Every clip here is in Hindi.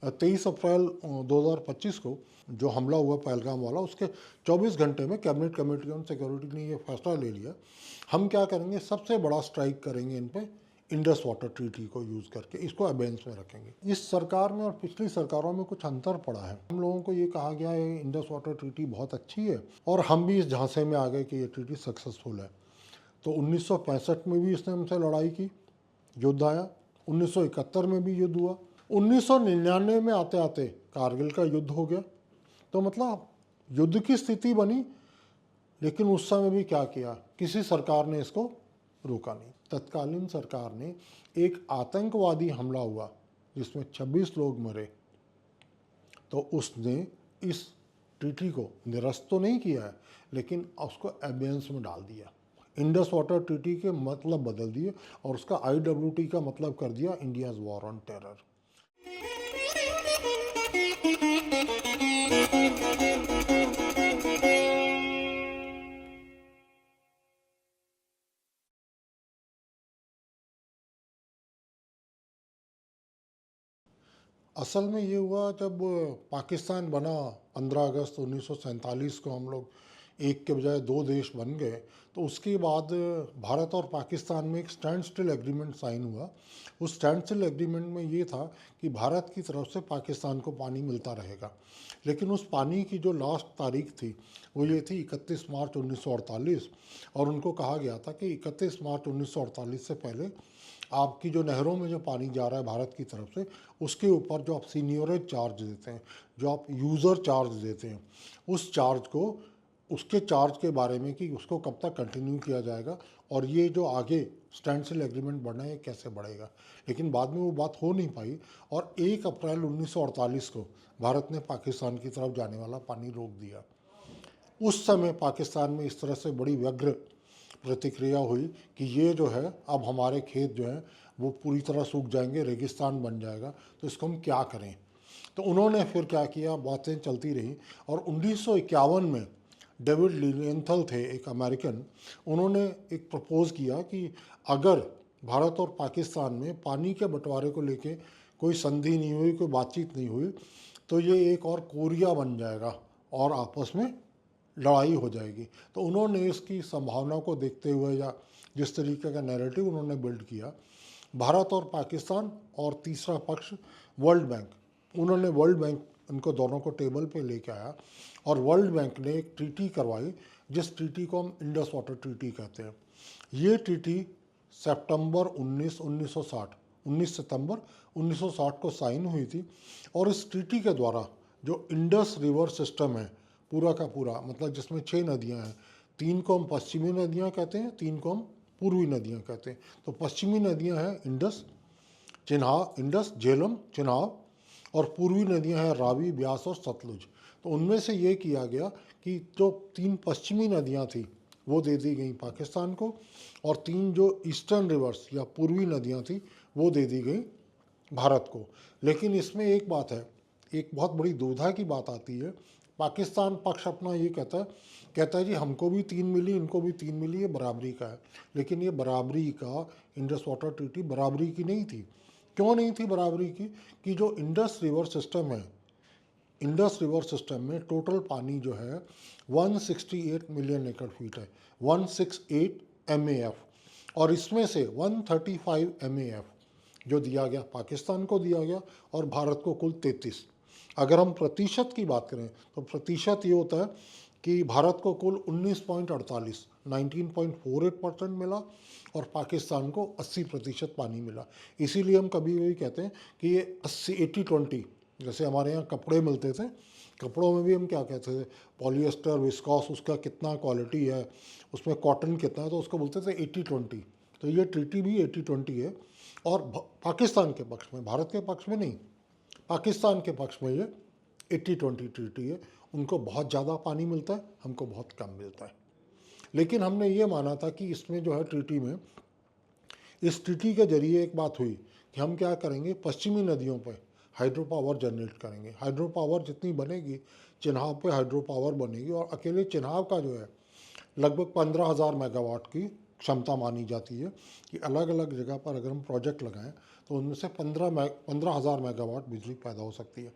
23 अप्रैल 2025 को जो हमला हुआ पहलगाम वाला, उसके 24 घंटे में कैबिनेट कमेटी ऑन सिक्योरिटी ने ये फैसला ले लिया, हम क्या करेंगे, सबसे बड़ा स्ट्राइक करेंगे इन पे, इंडस वाटर ट्रीटी को यूज़ करके इसको अबेंस में रखेंगे। इस सरकार में और पिछली सरकारों में कुछ अंतर पड़ा है। हम लोगों को ये कहा गया है इंडस वाटर ट्रीटी बहुत अच्छी है, और हम भी इस झांसे में आ गए कि ये ट्रीटी सक्सेसफुल है। तो 1965 में भी इसने हमसे लड़ाई की, युद्ध आया, 1971 में भी युद्ध हुआ, 1999 में आते आते कारगिल का युद्ध हो गया। तो मतलब युद्ध की स्थिति बनी, लेकिन उस समय भी क्या किया, किसी सरकार ने इसको रोका नहीं। तत्कालीन सरकार ने एक आतंकवादी हमला हुआ जिसमें 26 लोग मरे, तो उसने इस ट्रीटी को निरस्त तो नहीं किया है, लेकिन उसको एबेंस में डाल दिया। इंडस वाटर ट्रीटी के मतलब बदल दिए और उसका IWT का मतलब कर दिया इंडियाज़ वॉर ऑन टेरर। असल में ये हुआ जब पाकिस्तान बना 15 अगस्त 1947 को, हम लोग एक के बजाय दो देश बन गए, तो उसके बाद भारत और पाकिस्तान में एक स्टैंड स्टिल एग्रीमेंट साइन हुआ। उस स्टैंड स्टिल एग्रीमेंट में ये था कि भारत की तरफ से पाकिस्तान को पानी मिलता रहेगा, लेकिन उस पानी की जो लास्ट तारीख थी वो ये थी 31 मार्च 1948, और उनको कहा गया था कि 31 मार्च 1948 से पहले आपकी जो नहरों में जो पानी जा रहा है भारत की तरफ से, उसके ऊपर जो आप सीनियरेज चार्ज देते हैं, जो आप यूज़र चार्ज देते हैं, उस चार्ज को, उसके चार्ज के बारे में कि उसको कब तक कंटिन्यू किया जाएगा, और ये जो आगे स्टैंड स्टिल एग्रीमेंट बढ़ना है कैसे बढ़ेगा। लेकिन बाद में वो बात हो नहीं पाई, और 1 अप्रैल 1948 को भारत ने पाकिस्तान की तरफ जाने वाला पानी रोक दिया। उस समय पाकिस्तान में इस तरह से बड़ी व्यग्र प्रतिक्रिया हुई कि ये जो है, अब हमारे खेत जो हैं वो पूरी तरह सूख जाएंगे, रेगिस्तान बन जाएगा, तो इसको हम क्या करें। तो उन्होंने फिर क्या किया, बातें चलती रहीं, और 1951 में डेविड लिलियंथल थे एक अमेरिकन, उन्होंने एक प्रपोज किया कि अगर भारत और पाकिस्तान में पानी के बंटवारे को लेके कोई संधि नहीं हुई, कोई बातचीत नहीं हुई, तो ये एक और कोरिया बन जाएगा और आपस में लड़ाई हो जाएगी। तो उन्होंने इसकी संभावना को देखते हुए, या जिस तरीके का नैरेटिव उन्होंने बिल्ड किया, भारत और पाकिस्तान और तीसरा पक्ष वर्ल्ड बैंक, उन्होंने वर्ल्ड बैंक इनको दोनों को टेबल पे लेके आया, और वर्ल्ड बैंक ने एक ट्रीटी करवाई, जिस ट्रीटी को हम इंडस वाटर ट्रीटी कहते हैं। ये ट्रीटी सितंबर 19 सितंबर 1960 को साइन हुई थी, और इस ट्रीटी के द्वारा जो इंडस रिवर सिस्टम है पूरा का पूरा, मतलब जिसमें 6 नदियां हैं, 3 को हम पश्चिमी नदियां कहते हैं, 3 को हम पूर्वी नदियां कहते हैं। तो पश्चिमी नदियां हैं इंडस, इंडस, झेलम, चिनाब, और पूर्वी नदियां हैं रावी, ब्यास और सतलुज। तो उनमें से ये किया गया कि जो 3 पश्चिमी नदियां थी वो दे दी गई पाकिस्तान को, और 3 जो ईस्टर्न रिवर्स या पूर्वी नदियां थी वो दे दी गई भारत को। लेकिन इसमें एक बात है, एक बहुत बड़ी दुविधा की बात आती है। पाकिस्तान पक्ष अपना ये कहता है जी हमको भी 3 मिली, इनको भी 3 मिली, ये बराबरी का है। लेकिन ये बराबरी का, इंडस वाटर ट्रीटी बराबरी की नहीं थी। क्यों नहीं थी बराबरी की? कि जो इंडस रिवर सिस्टम है, इंडस रिवर सिस्टम में टोटल पानी जो है 168 मिलियन एकड़ फीट है, 168 MAF, और इसमें से 135 MAF जो दिया गया पाकिस्तान को दिया गया, और भारत को कुल 33। अगर हम प्रतिशत की बात करें तो प्रतिशत ये होता है कि भारत को कुल 19.48 19.48% मिला, और पाकिस्तान को 80% पानी मिला। इसीलिए हम कभी कभी कहते हैं कि ये 80-20, जैसे हमारे यहाँ कपड़े मिलते थे, कपड़ों में भी हम क्या कहते थे, पॉलिएस्टर, विस्कॉस, उसका कितना क्वालिटी है, उसमें कॉटन कितना है, तो उसको बोलते थे 80-20। तो ये ट्रीटी भी 80-20 है, और पाकिस्तान के पक्ष में, भारत के पक्ष में नहीं, पाकिस्तान के पक्ष में ये 80-20 ट्रीटी है। उनको बहुत ज़्यादा पानी मिलता है, हमको बहुत कम मिलता है। लेकिन हमने ये माना था कि इसमें जो है ट्रीटी में, इस ट्रीटी के जरिए एक बात हुई कि हम क्या करेंगे, पश्चिमी नदियों पर हाइड्रो पावर जनरेट करेंगे। हाइड्रो पावर जितनी बनेगी, चिनाब पे हाइड्रो पावर बनेगी, और अकेले चिनाब का जो है लगभग 15,000 मेगावाट की क्षमता मानी जाती है कि अलग अलग जगह पर अगर हम प्रोजेक्ट लगाएं तो उनमें से 15,000 मेगावाट बिजली पैदा हो सकती है।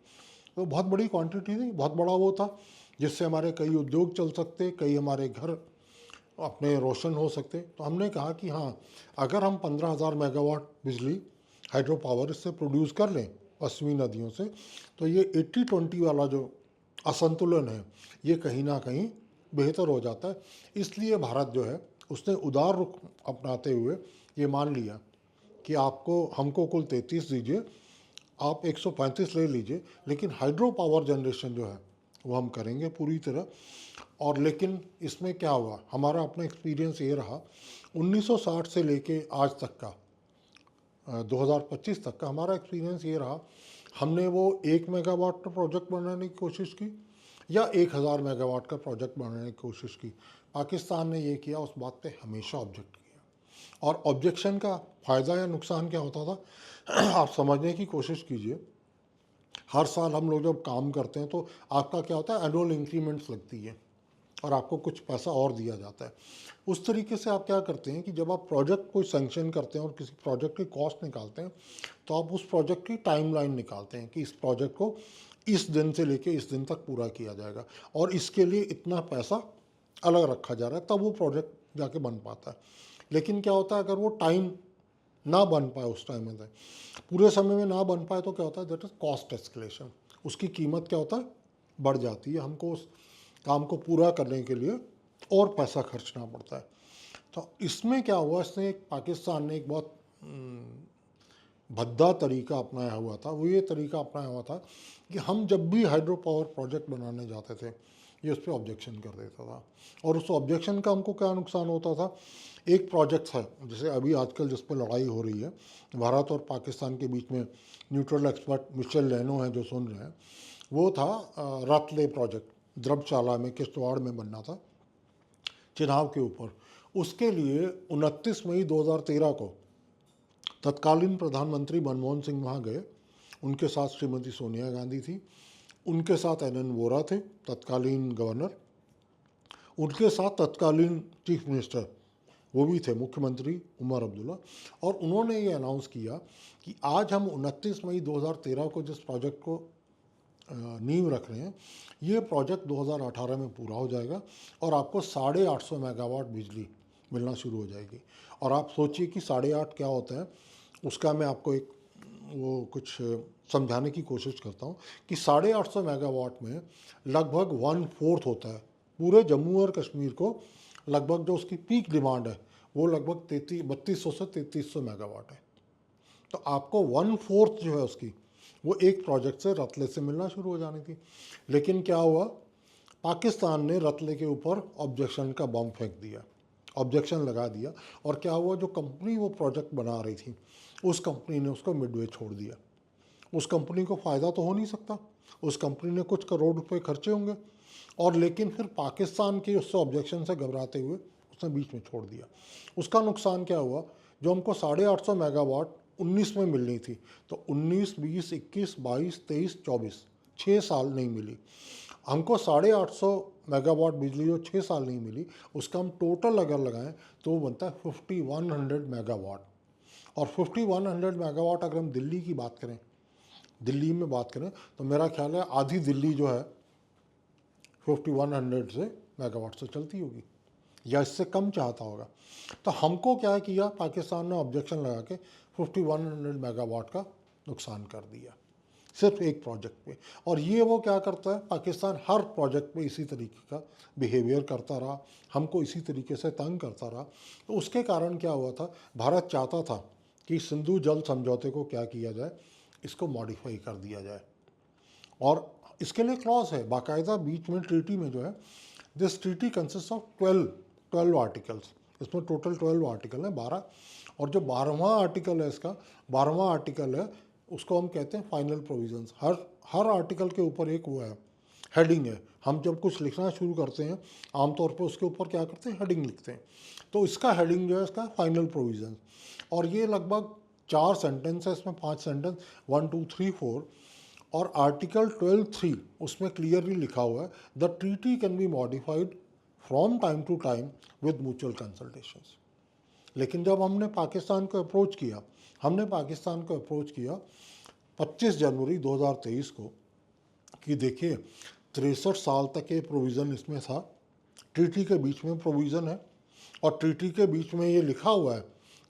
तो बहुत बड़ी क्वांटिटी थी, बहुत बड़ा वो था, जिससे हमारे कई उद्योग चल सकते, कई हमारे घर अपने रोशन हो सकते। तो हमने कहा कि हाँ, अगर हम 15,000 मेगावाट बिजली हाइड्रो पावर इससे प्रोड्यूस कर लें पश्चिमी नदियों से, तो ये 80-20 वाला जो असंतुलन है ये कहीं ना कहीं बेहतर हो जाता है। इसलिए भारत जो है उसने उदार रुख अपनाते हुए ये मान लिया कि आपको हमको कुल 33 दीजिए, आप 135 ले लीजिए, लेकिन हाइड्रो पावर जनरेशन जो है वो हम करेंगे पूरी तरह। और लेकिन इसमें क्या हुआ, हमारा अपना एक्सपीरियंस ये रहा 1960 से लेके आज तक का 2025 तक का हमारा एक्सपीरियंस ये रहा, हमने वो 1 मेगावाट का प्रोजेक्ट बनाने की कोशिश की या 1000 मेगावाट का प्रोजेक्ट बनाने की कोशिश की, पाकिस्तान ने ये किया, उस बात पे हमेशा ऑब्जेक्ट किया। और ऑब्जेक्शन का फ़ायदा या नुकसान क्या होता था आप समझने की कोशिश कीजिए। हर साल हम लोग जब काम करते हैं तो आपका क्या होता है, एनुअल इंक्रीमेंट्स लगती है और आपको कुछ पैसा और दिया जाता है। उस तरीके से आप क्या करते हैं कि जब आप प्रोजेक्ट कोई सैंक्शन करते हैं और किसी प्रोजेक्ट की कॉस्ट निकालते हैं, तो आप उस प्रोजेक्ट की टाइमलाइन निकालते हैं कि इस प्रोजेक्ट को इस दिन से लेके इस दिन तक पूरा किया जाएगा और इसके लिए इतना पैसा अलग रखा जा रहा है, तब वो प्रोजेक्ट जाके बन पाता है। लेकिन क्या होता है, अगर वो टाइम ना बन पाए, उस टाइम में पूरे समय में ना बन पाए, तो क्या होता है, दैट इज कॉस्ट एस्केलेशन। उसकी कीमत क्या होता है, बढ़ जाती है, हमको उस काम को पूरा करने के लिए और पैसा खर्चना पड़ता है। तो इसमें क्या हुआ, इसने एक पाकिस्तान ने एक बहुत भद्दा तरीका अपनाया हुआ था। वो ये तरीका अपनाया हुआ था कि हम जब भी हाइड्रो पावर प्रोजेक्ट बनाने जाते थे, ये उस पर ऑब्जेक्शन कर देता था। और उस ऑब्जेक्शन का हमको क्या नुकसान होता था, एक प्रोजेक्ट है जैसे अभी आजकल जिस पर लड़ाई हो रही है भारत और पाकिस्तान के बीच में, न्यूट्रल एक्सपर्ट मिशेल लेनो हैं जो सुन रहे हैं, वो था रतले प्रोजेक्ट, द्रबशाला में किश्तवाड़ में बनना था, चिनाब के ऊपर। उसके लिए 29 मई 2013 को तत्कालीन प्रधानमंत्री मनमोहन सिंह वहाँ गए, उनके साथ श्रीमती सोनिया गांधी थी, उनके साथ एन वोरा थे तत्कालीन गवर्नर, उनके साथ तत्कालीन चीफ मिनिस्टर वो भी थे, मुख्यमंत्री उमर अब्दुल्ला। और उन्होंने ये अनाउंस किया कि आज हम 29 मई 2013 को जिस प्रोजेक्ट को नींव रख रहे हैं, ये प्रोजेक्ट 2018 में पूरा हो जाएगा और आपको 850 मेगावाट बिजली मिलना शुरू हो जाएगी। और आप सोचिए कि 8.5 क्या होता है, उसका मैं आपको एक वो कुछ समझाने की कोशिश करता हूँ कि 850 मेगावाट में लगभग 1/4 होता है पूरे जम्मू और कश्मीर को। लगभग जो उसकी पीक डिमांड है वो लगभग 3200 से 3300 मेगावाट है। तो आपको 1/4 जो है उसकी, वो एक प्रोजेक्ट से रतले से मिलना शुरू हो जानी थी। लेकिन क्या हुआ, पाकिस्तान ने रतले के ऊपर ऑब्जेक्शन का बम फेंक दिया, ऑब्जेक्शन लगा दिया। और क्या हुआ, जो कंपनी वो प्रोजेक्ट बना रही थी उस कंपनी ने उसको मिडवे छोड़ दिया। उस कंपनी को फ़ायदा तो हो नहीं सकता, उस कंपनी ने कुछ करोड़ रुपए खर्चे होंगे, और लेकिन फिर पाकिस्तान के उससे ऑब्जेक्शन से घबराते हुए उसने बीच में छोड़ दिया। उसका नुकसान क्या हुआ, जो हमको 850 मेगावाट 19 में मिलनी थी, तो 19, 20, 21, 22, 23, 24 6 साल नहीं मिली हमको। 850 मेगावाट बिजली जो 6 साल नहीं मिली, उसका हम टोटल अगर लगाएं तो वो बनता है 5100 मेगावाट। और 5100 मेगावाट अगर हम दिल्ली की बात करें, दिल्ली में बात करें, तो मेरा ख्याल है आधी दिल्ली जो है 5100 से मेगावाट से चलती होगी या इससे कम चाहता होगा। तो हमको क्या किया, पाकिस्तान ने ऑब्जेक्शन लगा के 5100 मेगावाट का नुकसान कर दिया सिर्फ एक प्रोजेक्ट पे। और ये वो क्या करता है, पाकिस्तान हर प्रोजेक्ट पे इसी तरीके का बिहेवियर करता रहा, हमको इसी तरीके से तंग करता रहा। तो उसके कारण क्या हुआ था, भारत चाहता था कि सिंधु जल समझौते को क्या किया जाए, इसको मॉडिफाई कर दिया जाए। और इसके लिए क्लॉज है बाकायदा बीच में ट्रीटी में जो है, this treaty consist of 12 articles. इसमें टोटल 12 आर्टिकल हैं, 12। और जो 12वां आर्टिकल है इसका, 12वां आर्टिकल है, उसको हम कहते हैं फाइनल प्रोविजंस। हर आर्टिकल के ऊपर एक वो है, हेडिंग है। हम जब कुछ लिखना शुरू करते हैं आमतौर पर उसके ऊपर क्या करते हैं, हेडिंग लिखते हैं। तो इसका हेडिंग जो है इसका फाइनल प्रोविजंस। और ये लगभग 4 सेंटेंस है, इसमें 5 सेंटेंस, 1, 2, 3, 4। और आर्टिकल 12(3) उसमें क्लियरली लिखा हुआ है, the treaty can be modified from time to time with mutual consultations. लेकिन जब हमने पाकिस्तान को अप्रोच किया, हमने पाकिस्तान को अप्रोच किया 25 जनवरी 2023 को कि देखिए 63 साल तक ये प्रोविज़न इसमें था, ट्रीटी के बीच में प्रोविज़न है और ट्रीटी के बीच में ये लिखा हुआ है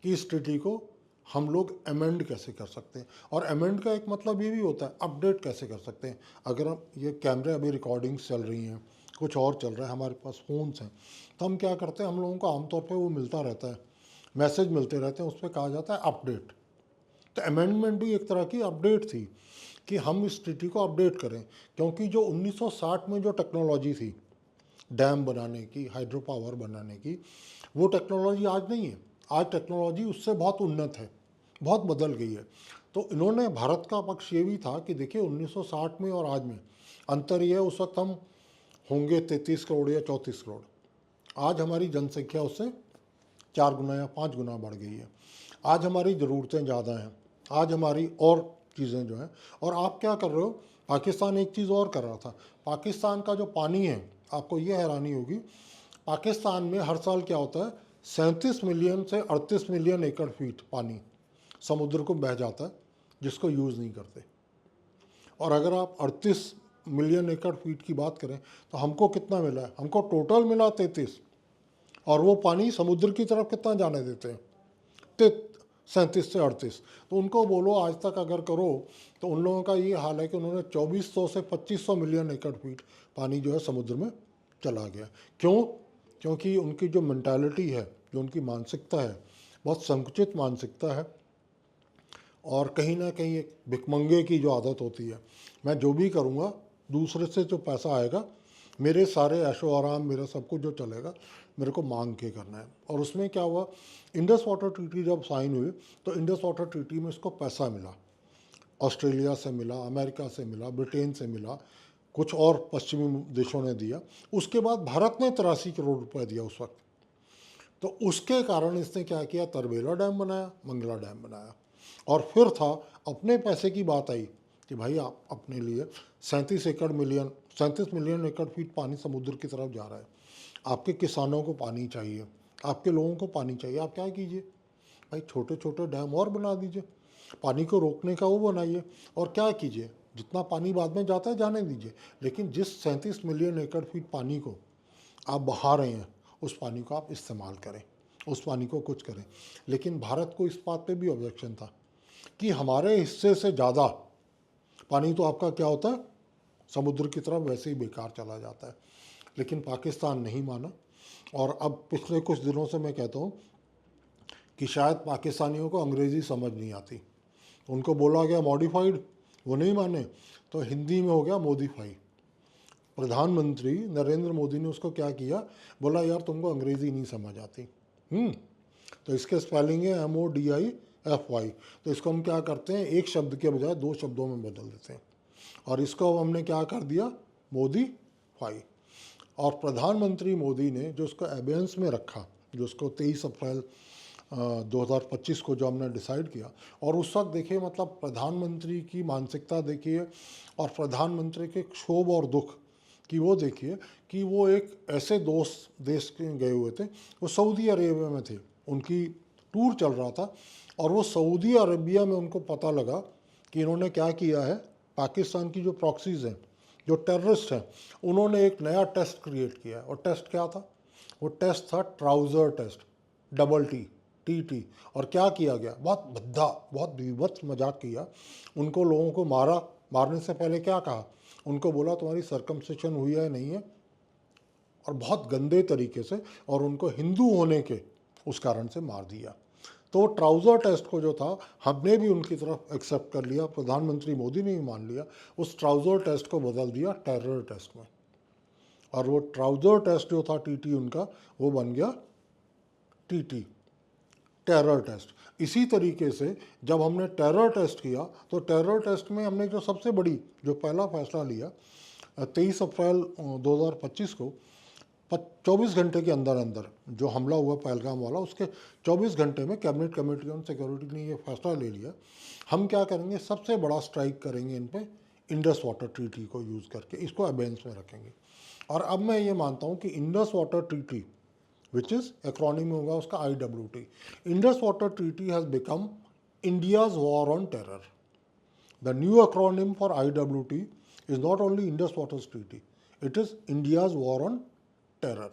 कि इस ट्रीटी को हम लोग अमेंड कैसे कर सकते हैं। और अमेंड का एक मतलब ये भी होता है अपडेट कैसे कर सकते हैं। अगर हम ये कैमरे अभी रिकॉर्डिंग्स चल रही हैं, कुछ और चल रहा है, हमारे पास फ़ोन्स हैं, तो हम क्या करते हैं, हम लोगों को आमतौर पे वो मिलता रहता है, मैसेज मिलते रहते हैं, उस पर कहा जाता है अपडेट। तो अमेंडमेंट भी एक तरह की अपडेट थी कि हम इस ट्रीटी को अपडेट करें, क्योंकि जो 1960 में जो टेक्नोलॉजी थी डैम बनाने की, हाइड्रो पावर बनाने की, वो टेक्नोलॉजी आज नहीं है। आज टेक्नोलॉजी उससे बहुत उन्नत है, बहुत बदल गई है। तो इन्होंने, भारत का पक्ष ये भी था कि देखिए 1960 में और आज में अंतर ये है, उस वक्त हम होंगे 33 करोड़ या 34 करोड़, आज हमारी जनसंख्या उससे 4 गुना या 5 गुना बढ़ गई है। आज हमारी ज़रूरतें ज़्यादा हैं, आज हमारी और चीज़ें जो हैं। और आप क्या कर रहे हो, पाकिस्तान एक चीज़ और कर रहा था। पाकिस्तान का जो पानी है, आपको ये हैरानी होगी, पाकिस्तान में हर साल क्या होता है, 37 मिलियन से 38 मिलियन एकड़ फीट पानी समुद्र को बह जाता है, जिसको यूज़ नहीं करते। और अगर आप 38 मिलियन एकड़ फीट की बात करें तो हमको कितना मिला है, हमको टोटल मिला 33, और वो पानी समुद्र की तरफ कितना जाने देते हैं, 37 से 38। तो उनको बोलो आज तक अगर करो तो उन लोगों का ये हाल है कि उन्होंने 2400 से 2500 मिलियन एकड़ फीट पानी जो है समुद्र में चला गया। क्यों? क्योंकि उनकी जो मेंटालिटी है, जो उनकी मानसिकता है, बहुत संकुचित मानसिकता है, और कहीं ना कहीं एक भिखमंगे की जो आदत होती है, मैं जो भी करूँगा दूसरे से जो पैसा आएगा, मेरे सारे ऐशो आराम, मेरा सब कुछ जो चलेगा मेरे को मांग के करना है। और उसमें क्या हुआ, इंडस वाटर ट्रीटी जब साइन हुई तो इंडस वाटर ट्रीटी में इसको पैसा मिला, ऑस्ट्रेलिया से मिला, अमेरिका से मिला, ब्रिटेन से मिला, कुछ और पश्चिमी देशों ने दिया। उसके बाद भारत ने 83 करोड़ रुपए दिया उस वक्त। तो उसके कारण इसने क्या किया, तरबेला डैम बनाया, मंगला डैम बनाया। और फिर था, अपने पैसे की बात आई कि भाई आप अपने लिए 37 मिलियन एकड़ फीट पानी समुद्र की तरफ जा रहा है, आपके किसानों को पानी चाहिए, आपके लोगों को पानी चाहिए, आप क्या कीजिए भाई, छोटे छोटे डैम और बना दीजिए, पानी को रोकने का वो बनाइए, और क्या कीजिए, जितना पानी बाद में जाता है जाने दीजिए, लेकिन जिस 37 मिलियन एकड़ फीट पानी को आप बहा रहे हैं, उस पानी को आप इस्तेमाल करें, उस पानी को कुछ करें। लेकिन भारत को इस बात पे भी ऑब्जेक्शन था कि हमारे हिस्से से ज़्यादा पानी तो आपका क्या होता है, समुद्र की तरफ वैसे ही बेकार चला जाता है। लेकिन पाकिस्तान नहीं माना, और अब पिछले कुछ दिनों से मैं कहता हूँ कि शायद पाकिस्तानियों को अंग्रेज़ी समझ नहीं आती, उनको बोला गया मॉडिफाइड, वो नहीं माने, तो हिंदी में हो गया मोदीफाई। प्रधानमंत्री नरेंद्र मोदी ने उसको क्या किया, बोला यार तुमको अंग्रेज़ी नहीं समझ आती, तो इसके स्पेलिंग है MODIFY। तो इसको हम क्या करते हैं, एक शब्द के बजाय 2 शब्दों में बदल देते हैं, और इसको हमने क्या कर दिया, मोदीफाई। और प्रधानमंत्री मोदी ने जो उसको एबेंस में रखा, जो उसको 23 अप्रैल 2025 को जो हमने डिसाइड किया, और उस वक्त देखिए मतलब प्रधानमंत्री की मानसिकता देखिए, और प्रधानमंत्री के क्षोभ और दुख कि वो देखिए कि वो एक ऐसे दोस्त देश के गए हुए थे, वो सऊदी अरेबिया में थे, उनकी टूर चल रहा था, और वो सऊदी अरेबिया में उनको पता लगा कि इन्होंने क्या किया है, पाकिस्तान की जो प्रॉक्सीज़ हैं, जो टेररिस्ट हैं, उन्होंने एक नया टेस्ट क्रिएट किया है। और टेस्ट क्या था, वो टेस्ट था ट्राउज़र टेस्ट, डबल TT। और क्या किया गया, बहुत भद्दा, बहुत विभत्स मजाक किया, उनको लोगों को मारा, मारने से पहले क्या कहा, उनको बोला तुम्हारी सर्कमसिशन हुई है नहीं है, और बहुत गंदे तरीके से, और उनको हिंदू होने के उस कारण से मार दिया। तो ट्राउज़र टेस्ट को जो था, हमने भी उनकी तरफ एक्सेप्ट कर लिया, प्रधानमंत्री मोदी ने भी मान लिया, उस ट्राउज़र टेस्ट को बदल दिया टेरर टेस्ट में, और वो ट्राउज़र टेस्ट जो था TT उनका, वो बन गया TT, टेरर टेस्ट। इसी तरीके से जब हमने टेरर टेस्ट किया, तो टेरर टेस्ट में हमने जो सबसे बड़ी, जो पहला फैसला लिया 23 अप्रैल 2025 को, 24 घंटे के अंदर अंदर जो हमला हुआ पहलगाम वाला, उसके 24 घंटे में कैबिनेट कमेटी ऑन सिक्योरिटी ने ये फैसला ले लिया, हम क्या करेंगे, सबसे बड़ा स्ट्राइक करेंगे इन पे, इंडस वाटर ट्रीटी को यूज़ करके इसको अबेंस में रखेंगे। और अब मैं ये मानता हूँ कि Indus water treaty, which is acronym होगा उसका IWT, Indus water treaty has become India's war on terror. The new acronym for IWT is not only Indus Waters Treaty, it is India's war on terror.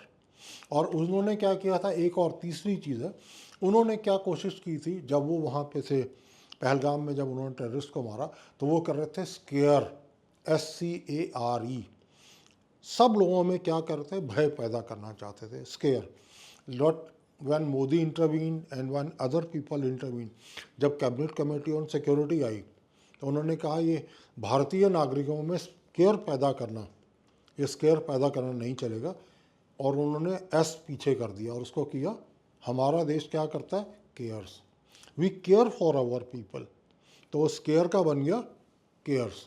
और उन्होंने क्या किया था, एक और तीसरी चीज़ है, उन्होंने क्या कोशिश की थी जब वो वहाँ पे थे पहलगाम में, जब उन्होंने टेररिस्ट को मारा तो वो कर रहे थे स्केयर, SCARE, सब लोगों में क्या करते थे, भय पैदा करना चाहते थे, scare. Not when Modi intervene and when other people intervene, जब कैबिनेट कमेटी ऑन सिक्योरिटी आई तो उन्होंने कहा ये भारतीय नागरिकों में स्केयर पैदा करना, ये स्केयर पैदा करना नहीं चलेगा, और उन्होंने एस पीछे कर दिया और उसको किया हमारा देश क्या करता है, cares, we care for our people. तो वो स्केयर का बन गया केयर्स.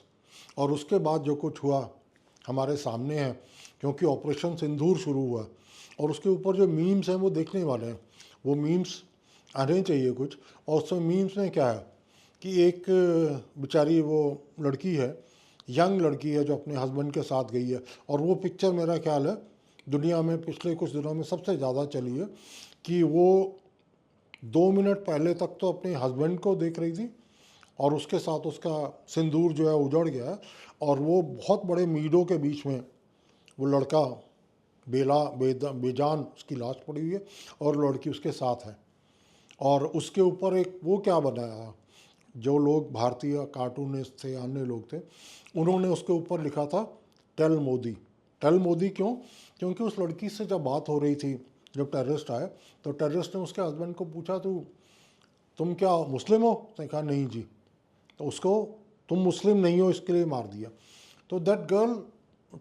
और उसके बाद जो कुछ हुआ हमारे सामने है, क्योंकि ऑपरेशन सिंदूर शुरू हुआ और उसके ऊपर जो मीम्स हैं वो देखने वाले हैं, वो मीम्स आने चाहिए कुछ. और उसमें मीम्स में क्या है कि एक बेचारी वो लड़की है, यंग लड़की है जो अपने हस्बैंड के साथ गई है, और वो पिक्चर मेरा ख्याल है दुनिया में पिछले कुछ दिनों में सबसे ज़्यादा चली है, कि वो 2 मिनट पहले तक तो अपने हस्बैंड को देख रही थी और उसके साथ उसका सिंदूर जो है उजड़ गया है, और वो बहुत बड़े मीडों के बीच में वो लड़का बेजान उसकी लाश पड़ी हुई है और लड़की उसके साथ है. और उसके ऊपर एक वो क्या बनाया, जो लोग भारतीय कार्टूनिस्ट थे, अन्य लोग थे, उन्होंने उसके ऊपर लिखा था टेल मोदी. टेल मोदी क्यों? क्योंकि उस लड़की से जब बात हो रही थी, जब टेररिस्ट आए तो टेररिस्ट ने उसके हस्बैंड को पूछा तुम क्या मुस्लिम हो? उसने कहा नहीं जी. तो उसको तुम मुस्लिम नहीं हो इसके लिए मार दिया. तो that girl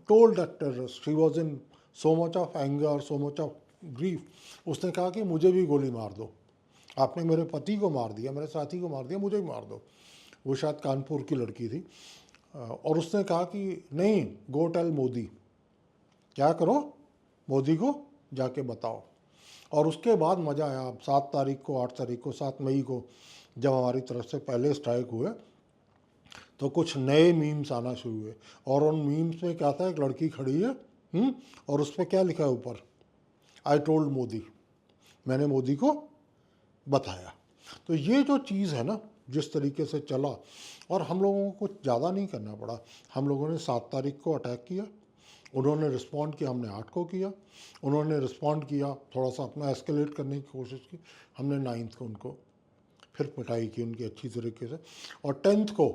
told that terrorist, she was in so much of anger, so much of grief, उसने कहा कि मुझे भी गोली मार दो, आपने मेरे पति को मार दिया, मेरे साथी को मार दिया, मुझे भी मार दो. वो शायद कानपुर की लड़की थी. और उसने कहा कि नहीं, गो टेल मोदी, क्या करो, मोदी को जाके बताओ. और उसके बाद मज़ा आया. 7 तारीख को, 8 तारीख को, 7 मई को जब हमारी तरफ से पहले स्ट्राइक हुए तो कुछ नए मीम्स आना शुरू हुए. और उन मीम्स में क्या था, एक लड़की खड़ी है और उस पर क्या लिखा है ऊपर, आई टोल्ड मोदी, मैंने मोदी को बताया. तो ये जो चीज़ है ना, जिस तरीके से चला, और हम लोगों को कुछ ज़्यादा नहीं करना पड़ा. हम लोगों ने 7 तारीख को अटैक किया, उन्होंने रिस्पॉन्ड किया, हमने 8 को किया, उन्होंने रिस्पॉन्ड किया, थोड़ा सा अपना एस्केलेट करने की कोशिश की, हमने 9th को उनको फिर पिटाई की उनकी अच्छी तरीके से. और 10th को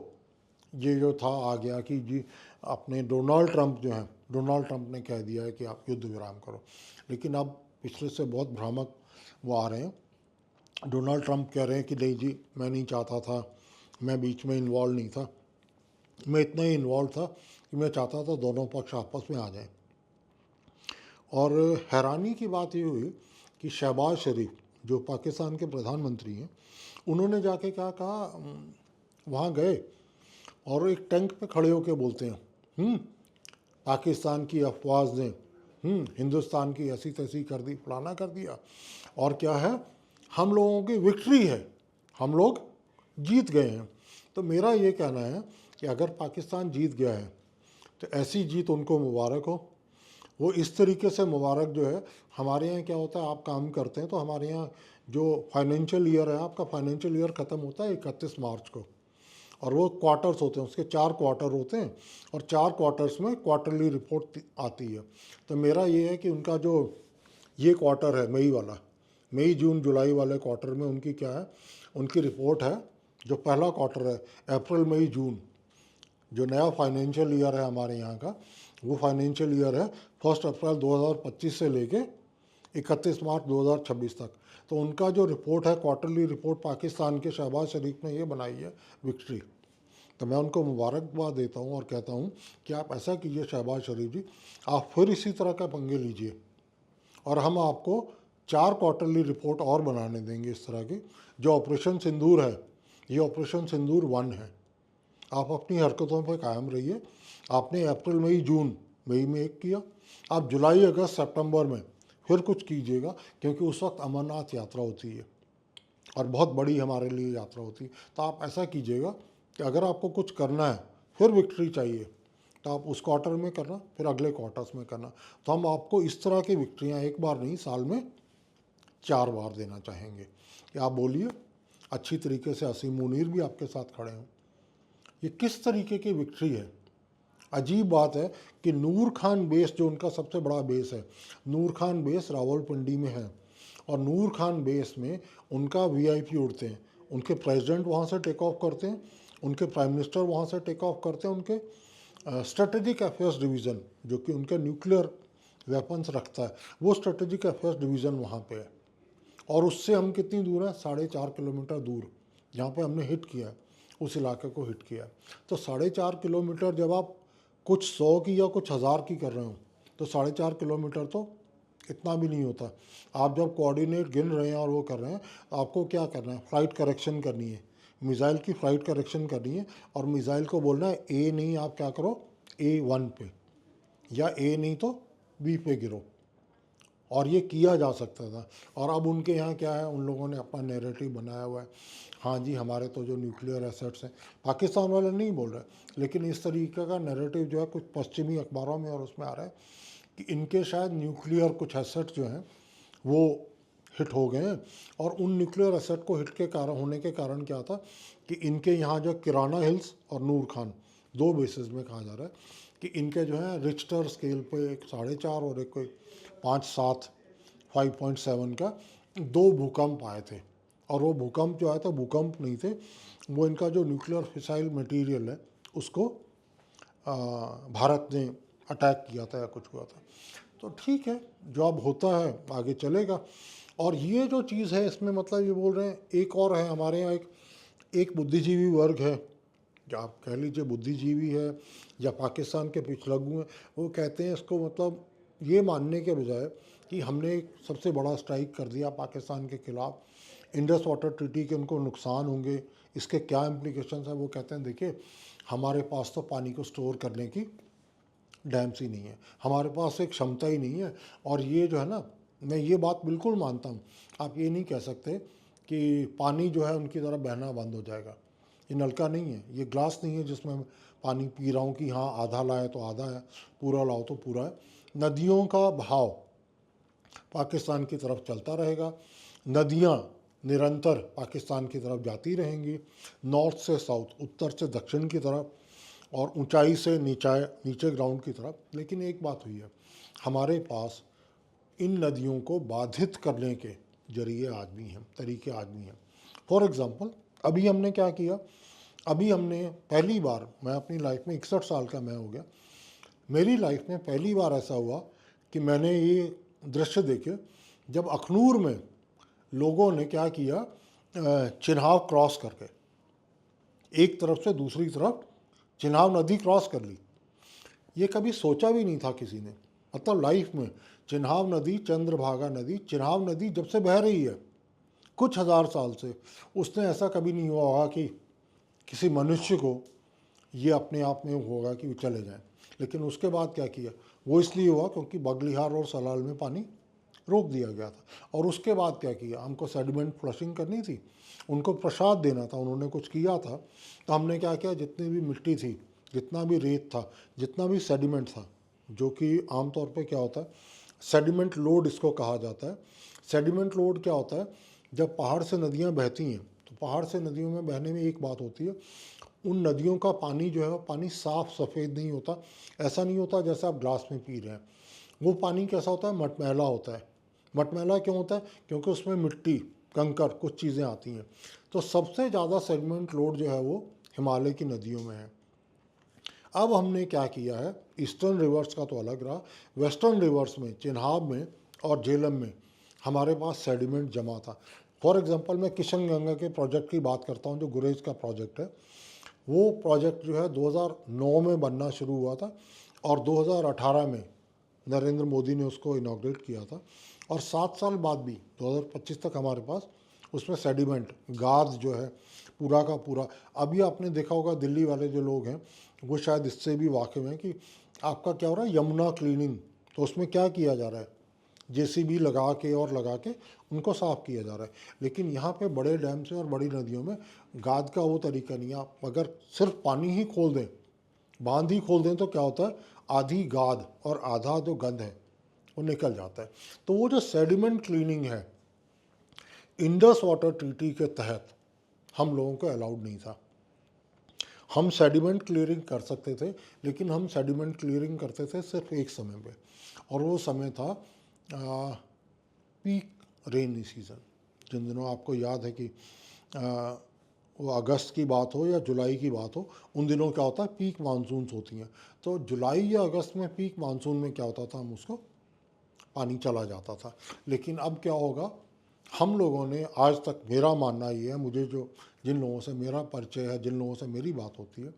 ये जो था आ गया कि जी अपने डोनाल्ड ट्रंप जो हैं, डोनाल्ड ट्रंप ने कह दिया है कि आप युद्ध विराम करो. लेकिन अब पिछले से बहुत भ्रामक वो आ रहे हैं. डोनाल्ड ट्रंप कह रहे हैं कि नहीं जी, मैं नहीं चाहता था, मैं बीच में इन्वॉल्व नहीं था, मैं इतना ही इन्वॉल्व था कि मैं चाहता था दोनों पक्ष आपस में आ जाएं. और हैरानी की बात ये हुई कि शहबाज शरीफ जो पाकिस्तान के प्रधानमंत्री हैं, उन्होंने जाके क्या कहा, वहाँ गए और एक टैंक पे खड़े होकर बोलते हैं पाकिस्तान की अफवाज ने हिंदुस्तान की ऐसी तैसी कर दी, फलाना कर दिया, और क्या है, हम लोगों की विक्ट्री है, हम लोग जीत गए हैं. तो मेरा ये कहना है कि अगर पाकिस्तान जीत गया है तो ऐसी जीत उनको मुबारक हो. वो इस तरीके से मुबारक जो है, हमारे यहाँ क्या होता है, आप काम करते हैं तो हमारे यहाँ जो फाइनेंशियल ईयर है, आपका फाइनेंशियल ईयर ख़त्म होता है 31 मार्च को, और वो क्वार्टर्स होते हैं, उसके 4 क्वार्टर होते हैं, और 4 क्वार्टर्स में क्वार्टरली रिपोर्ट आती है. तो मेरा ये है कि उनका जो ये क्वार्टर है मई वाला, मई जून जुलाई वाले क्वार्टर में उनकी क्या है, उनकी रिपोर्ट है. जो पहला क्वार्टर है अप्रैल मई जून, जो नया फाइनेंशियल ईयर है हमारे यहाँ का, वो फाइनेंशियल ईयर है 1 अप्रैल 2025 से लेके 31 मार्च 2026 तक. तो उनका जो रिपोर्ट है, क्वार्टरली रिपोर्ट पाकिस्तान के शहबाज शरीफ ने ये बनाई है विक्ट्री. तो मैं उनको मुबारकबाद देता हूँ और कहता हूँ कि आप ऐसा कीजिए शहबाज शरीफ जी, आप फिर इसी तरह का पंगे लीजिए और हम आपको 4 क्वार्टरली रिपोर्ट और बनाने देंगे इस तरह की. जो ऑपरेशन सिंदूर है, ये ऑपरेशन सिंदूर 1 है. आप अपनी हरकतों पर कायम रहिए. आपने अप्रैल मई जून, मई में एक किया, आप जुलाई अगस्त सितंबर में फिर कुछ कीजिएगा, क्योंकि उस वक्त अमरनाथ यात्रा होती है और बहुत बड़ी हमारे लिए यात्रा होती है. तो आप ऐसा कीजिएगा कि अगर आपको कुछ करना है, फिर विक्ट्री चाहिए, तो आप उस क्वार्टर में करना, फिर अगले क्वार्टर्स में करना. तो हम आपको इस तरह की विक्ट्रियाँ एक बार नहीं, साल में 4 बार देना चाहेंगे कि आप बोलिए, अच्छी तरीके से असीम मुनीर भी आपके साथ खड़े हों। ये किस तरीके की विक्ट्री है। अजीब बात है कि नूर खान बेस जो उनका सबसे बड़ा बेस है, नूर खान बेस रावलपिंडी में है, और नूर खान बेस में उनका वीआईपी उड़ते हैं, उनके प्रेसिडेंट वहाँ से टेक ऑफ करते हैं, उनके प्राइम मिनिस्टर वहाँ से टेक ऑफ करते हैं, उनके स्ट्रेटेजिक अफेयर्स डिवीज़न जो कि उनके न्यूक्लियर वेपन्स रखता है, वो स्ट्रेटेजिक अफेयर्स डिवीज़न वहाँ पे है। और उससे हम कितनी दूर हैं, 4.5 किलोमीटर दूर, जहाँ पे हमने हिट किया है, उस इलाके को हिट किया है। तो 4.5 किलोमीटर जब आप कुछ 100 की या कुछ 1000 की कर रहे हो, तो 4.5 किलोमीटर तो इतना भी नहीं होता। आप जब कोऑर्डिनेट गिन रहे हैं और वो कर रहे हैं, आपको क्या करना है, फ्लाइट करेक्शन करनी है, मिसाइल की फ्लाइट करेक्शन करनी है, और मिसाइल को बोलना है ए नहीं, आप क्या करो A1 पे, या ए नहीं तो B पे गिरो। और ये किया जा सकता था। और अब उनके यहाँ क्या है, उन लोगों ने अपना नैरेटिव बनाया हुआ है, हाँ जी हमारे तो जो न्यूक्लियर एसेट्स हैं, पाकिस्तान वाले नहीं बोल रहे, लेकिन इस तरीके का नैरेटिव जो है कुछ पश्चिमी अखबारों में और उसमें आ रहा है कि इनके शायद न्यूक्लियर कुछ एसेट्स जो हैं वो हिट हो गए हैं। और उन न्यूक्लियर एसेट को हिट के कारण होने के कारण क्या था कि इनके यहाँ जो किराना हिल्स और नूर खान, दो बेसिस में कहा जा रहा है कि इनके जो है रिक्टर स्केल पे एक 4.5 और एक कोई 5.7 5.7 का दो भूकंप आए थे। और वो भूकंप जो आए थे भूकंप नहीं थे, वो इनका जो न्यूक्लियर फिसाइल मटेरियल है उसको भारत ने अटैक किया था या कुछ हुआ था। तो ठीक है, जो अब होता है आगे चलेगा। और ये जो चीज़ है इसमें मतलब ये बोल रहे हैं, एक और है हमारे यहाँ एक बुद्धिजीवी वर्ग है, जो आप कह लीजिए बुद्धिजीवी है या पाकिस्तान के पिछलग्गू हैं, वो कहते हैं इसको मतलब ये मानने के बजाय कि हमने एक सबसे बड़ा स्ट्राइक कर दिया पाकिस्तान के खिलाफ, इंडस वाटर ट्रीटी के उनको नुकसान होंगे, इसके क्या इम्प्लीकेशंस है, वो कहते हैं देखिए हमारे पास तो पानी को स्टोर करने की डैम्स ही नहीं है, हमारे पास एक क्षमता ही नहीं है। और ये जो है ना, मैं ये बात बिल्कुल मानता हूँ, आप ये नहीं कह सकते कि पानी जो है उनकी तरफ बहना बंद हो जाएगा। ये नलका नहीं है, ये ग्लास नहीं है जिसमें मैं पानी पी रहा हूँ कि हाँ आधा लाए तो आधा है, पूरा लाओ तो पूरा है। नदियों का बहाव पाकिस्तान की तरफ चलता रहेगा, नदियाँ निरंतर पाकिस्तान की तरफ जाती रहेंगी, नॉर्थ से साउथ, उत्तर से दक्षिण की तरफ, और ऊंचाई से नीचे ग्राउंड की तरफ। लेकिन एक बात हुई है, हमारे पास इन नदियों को बाधित करने के जरिए आज भी हैं, तरीके आज भी हैं। फॉर एग्ज़ाम्पल अभी हमने क्या किया, अभी हमने पहली बार, मैं अपनी लाइफ में 61 साल का मैं हो गया, मेरी लाइफ में पहली बार ऐसा हुआ कि मैंने ये दृश्य देखे जब अखनूर में लोगों ने क्या किया, चिन्हाव क्रॉस करके एक तरफ से दूसरी तरफ चिन्हाव नदी क्रॉस कर ली। ये कभी सोचा भी नहीं था किसी ने, मतलब लाइफ में चिन्हाव नदी, चंद्रभागा नदी, चिन्हाव नदी जब से बह रही है कुछ हज़ार साल से, उसने ऐसा कभी नहीं हुआ होगा कि किसी मनुष्य को ये अपने आप में होगा कि वो चले जाएं। लेकिन उसके बाद क्या किया, वो इसलिए हुआ क्योंकि बगलिहार और सलाल में पानी रोक दिया गया था। और उसके बाद क्या किया, हमको सेडिमेंट फ्लशिंग करनी थी, उनको प्रसाद देना था, उन्होंने कुछ किया था, तो हमने क्या किया, जितनी भी मिट्टी थी, जितना भी रेत था, जितना भी सेडिमेंट था, जो कि आमतौर पे क्या होता है, सेडिमेंट लोड इसको कहा जाता है। सेडिमेंट लोड क्या होता है, जब पहाड़ से नदियाँ बहती हैं तो पहाड़ से नदियों में बहने में एक बात होती है, उन नदियों का पानी जो है वो पानी साफ़ सफ़ेद नहीं होता, ऐसा नहीं होता जैसे आप ग्लास में पी रहे हैं। वो पानी कैसा होता है, मटमैला होता है। मटमैला क्यों होता है, क्योंकि उसमें मिट्टी, कंकर, कुछ चीज़ें आती हैं। तो सबसे ज़्यादा सेडिमेंट लोड जो है वो हिमालय की नदियों में है। अब हमने क्या किया है, ईस्टर्न रिवर्स का तो अलग रहा, वेस्टर्न रिवर्स में, चिन्हाब में और झेलम में हमारे पास सेडिमेंट जमा था। फॉर एग्जांपल मैं किशन गंगा के प्रोजेक्ट की बात करता हूँ, जो गुरेज का प्रोजेक्ट है। वो प्रोजेक्ट जो है 2009 में बनना शुरू हुआ था और 2018 में नरेंद्र मोदी ने उसको इनॉग्रेट किया था। और 7 साल बाद भी 2025 तक हमारे पास उसमें सेडिमेंट गाद जो है पूरा का पूरा। अभी आपने देखा होगा दिल्ली वाले जो लोग हैं वो शायद इससे भी वाकिफ़ हैं कि आपका क्या हो रहा है, यमुना क्लीनिंग, तो उसमें क्या किया जा रहा है, जेसीबी लगा के और लगा के उनको साफ़ किया जा रहा है। लेकिन यहाँ पे बड़े डैम से और बड़ी नदियों में गाद का वो तरीका नहीं है। आप अगर सिर्फ पानी ही खोल दें, बांध ही खोल दें, तो क्या होता है, आधी गाद और आधा जो गंद है वो निकल जाता है। तो वो जो सेडिमेंट क्लीनिंग है इंडस वाटर ट्रीटी के तहत, हम लोगों को अलाउड नहीं था। हम सेडिमेंट क्लियरिंग कर सकते थे, लेकिन हम सेडिमेंट क्लियरिंग करते थे सिर्फ एक समय पे, और वो समय था पीक रेनी सीज़न। जिन दिनों आपको याद है कि वो अगस्त की बात हो या जुलाई की बात हो, उन दिनों क्या होता है, पीक मानसून्स होती हैं। तो जुलाई या अगस्त में पीक मानसून में क्या होता था, हम उसको पानी चला जाता था। लेकिन अब क्या होगा, हम लोगों ने आज तक, मेरा मानना ये है, मुझे जो जिन लोगों से मेरा परिचय है, जिन लोगों से मेरी बात होती है,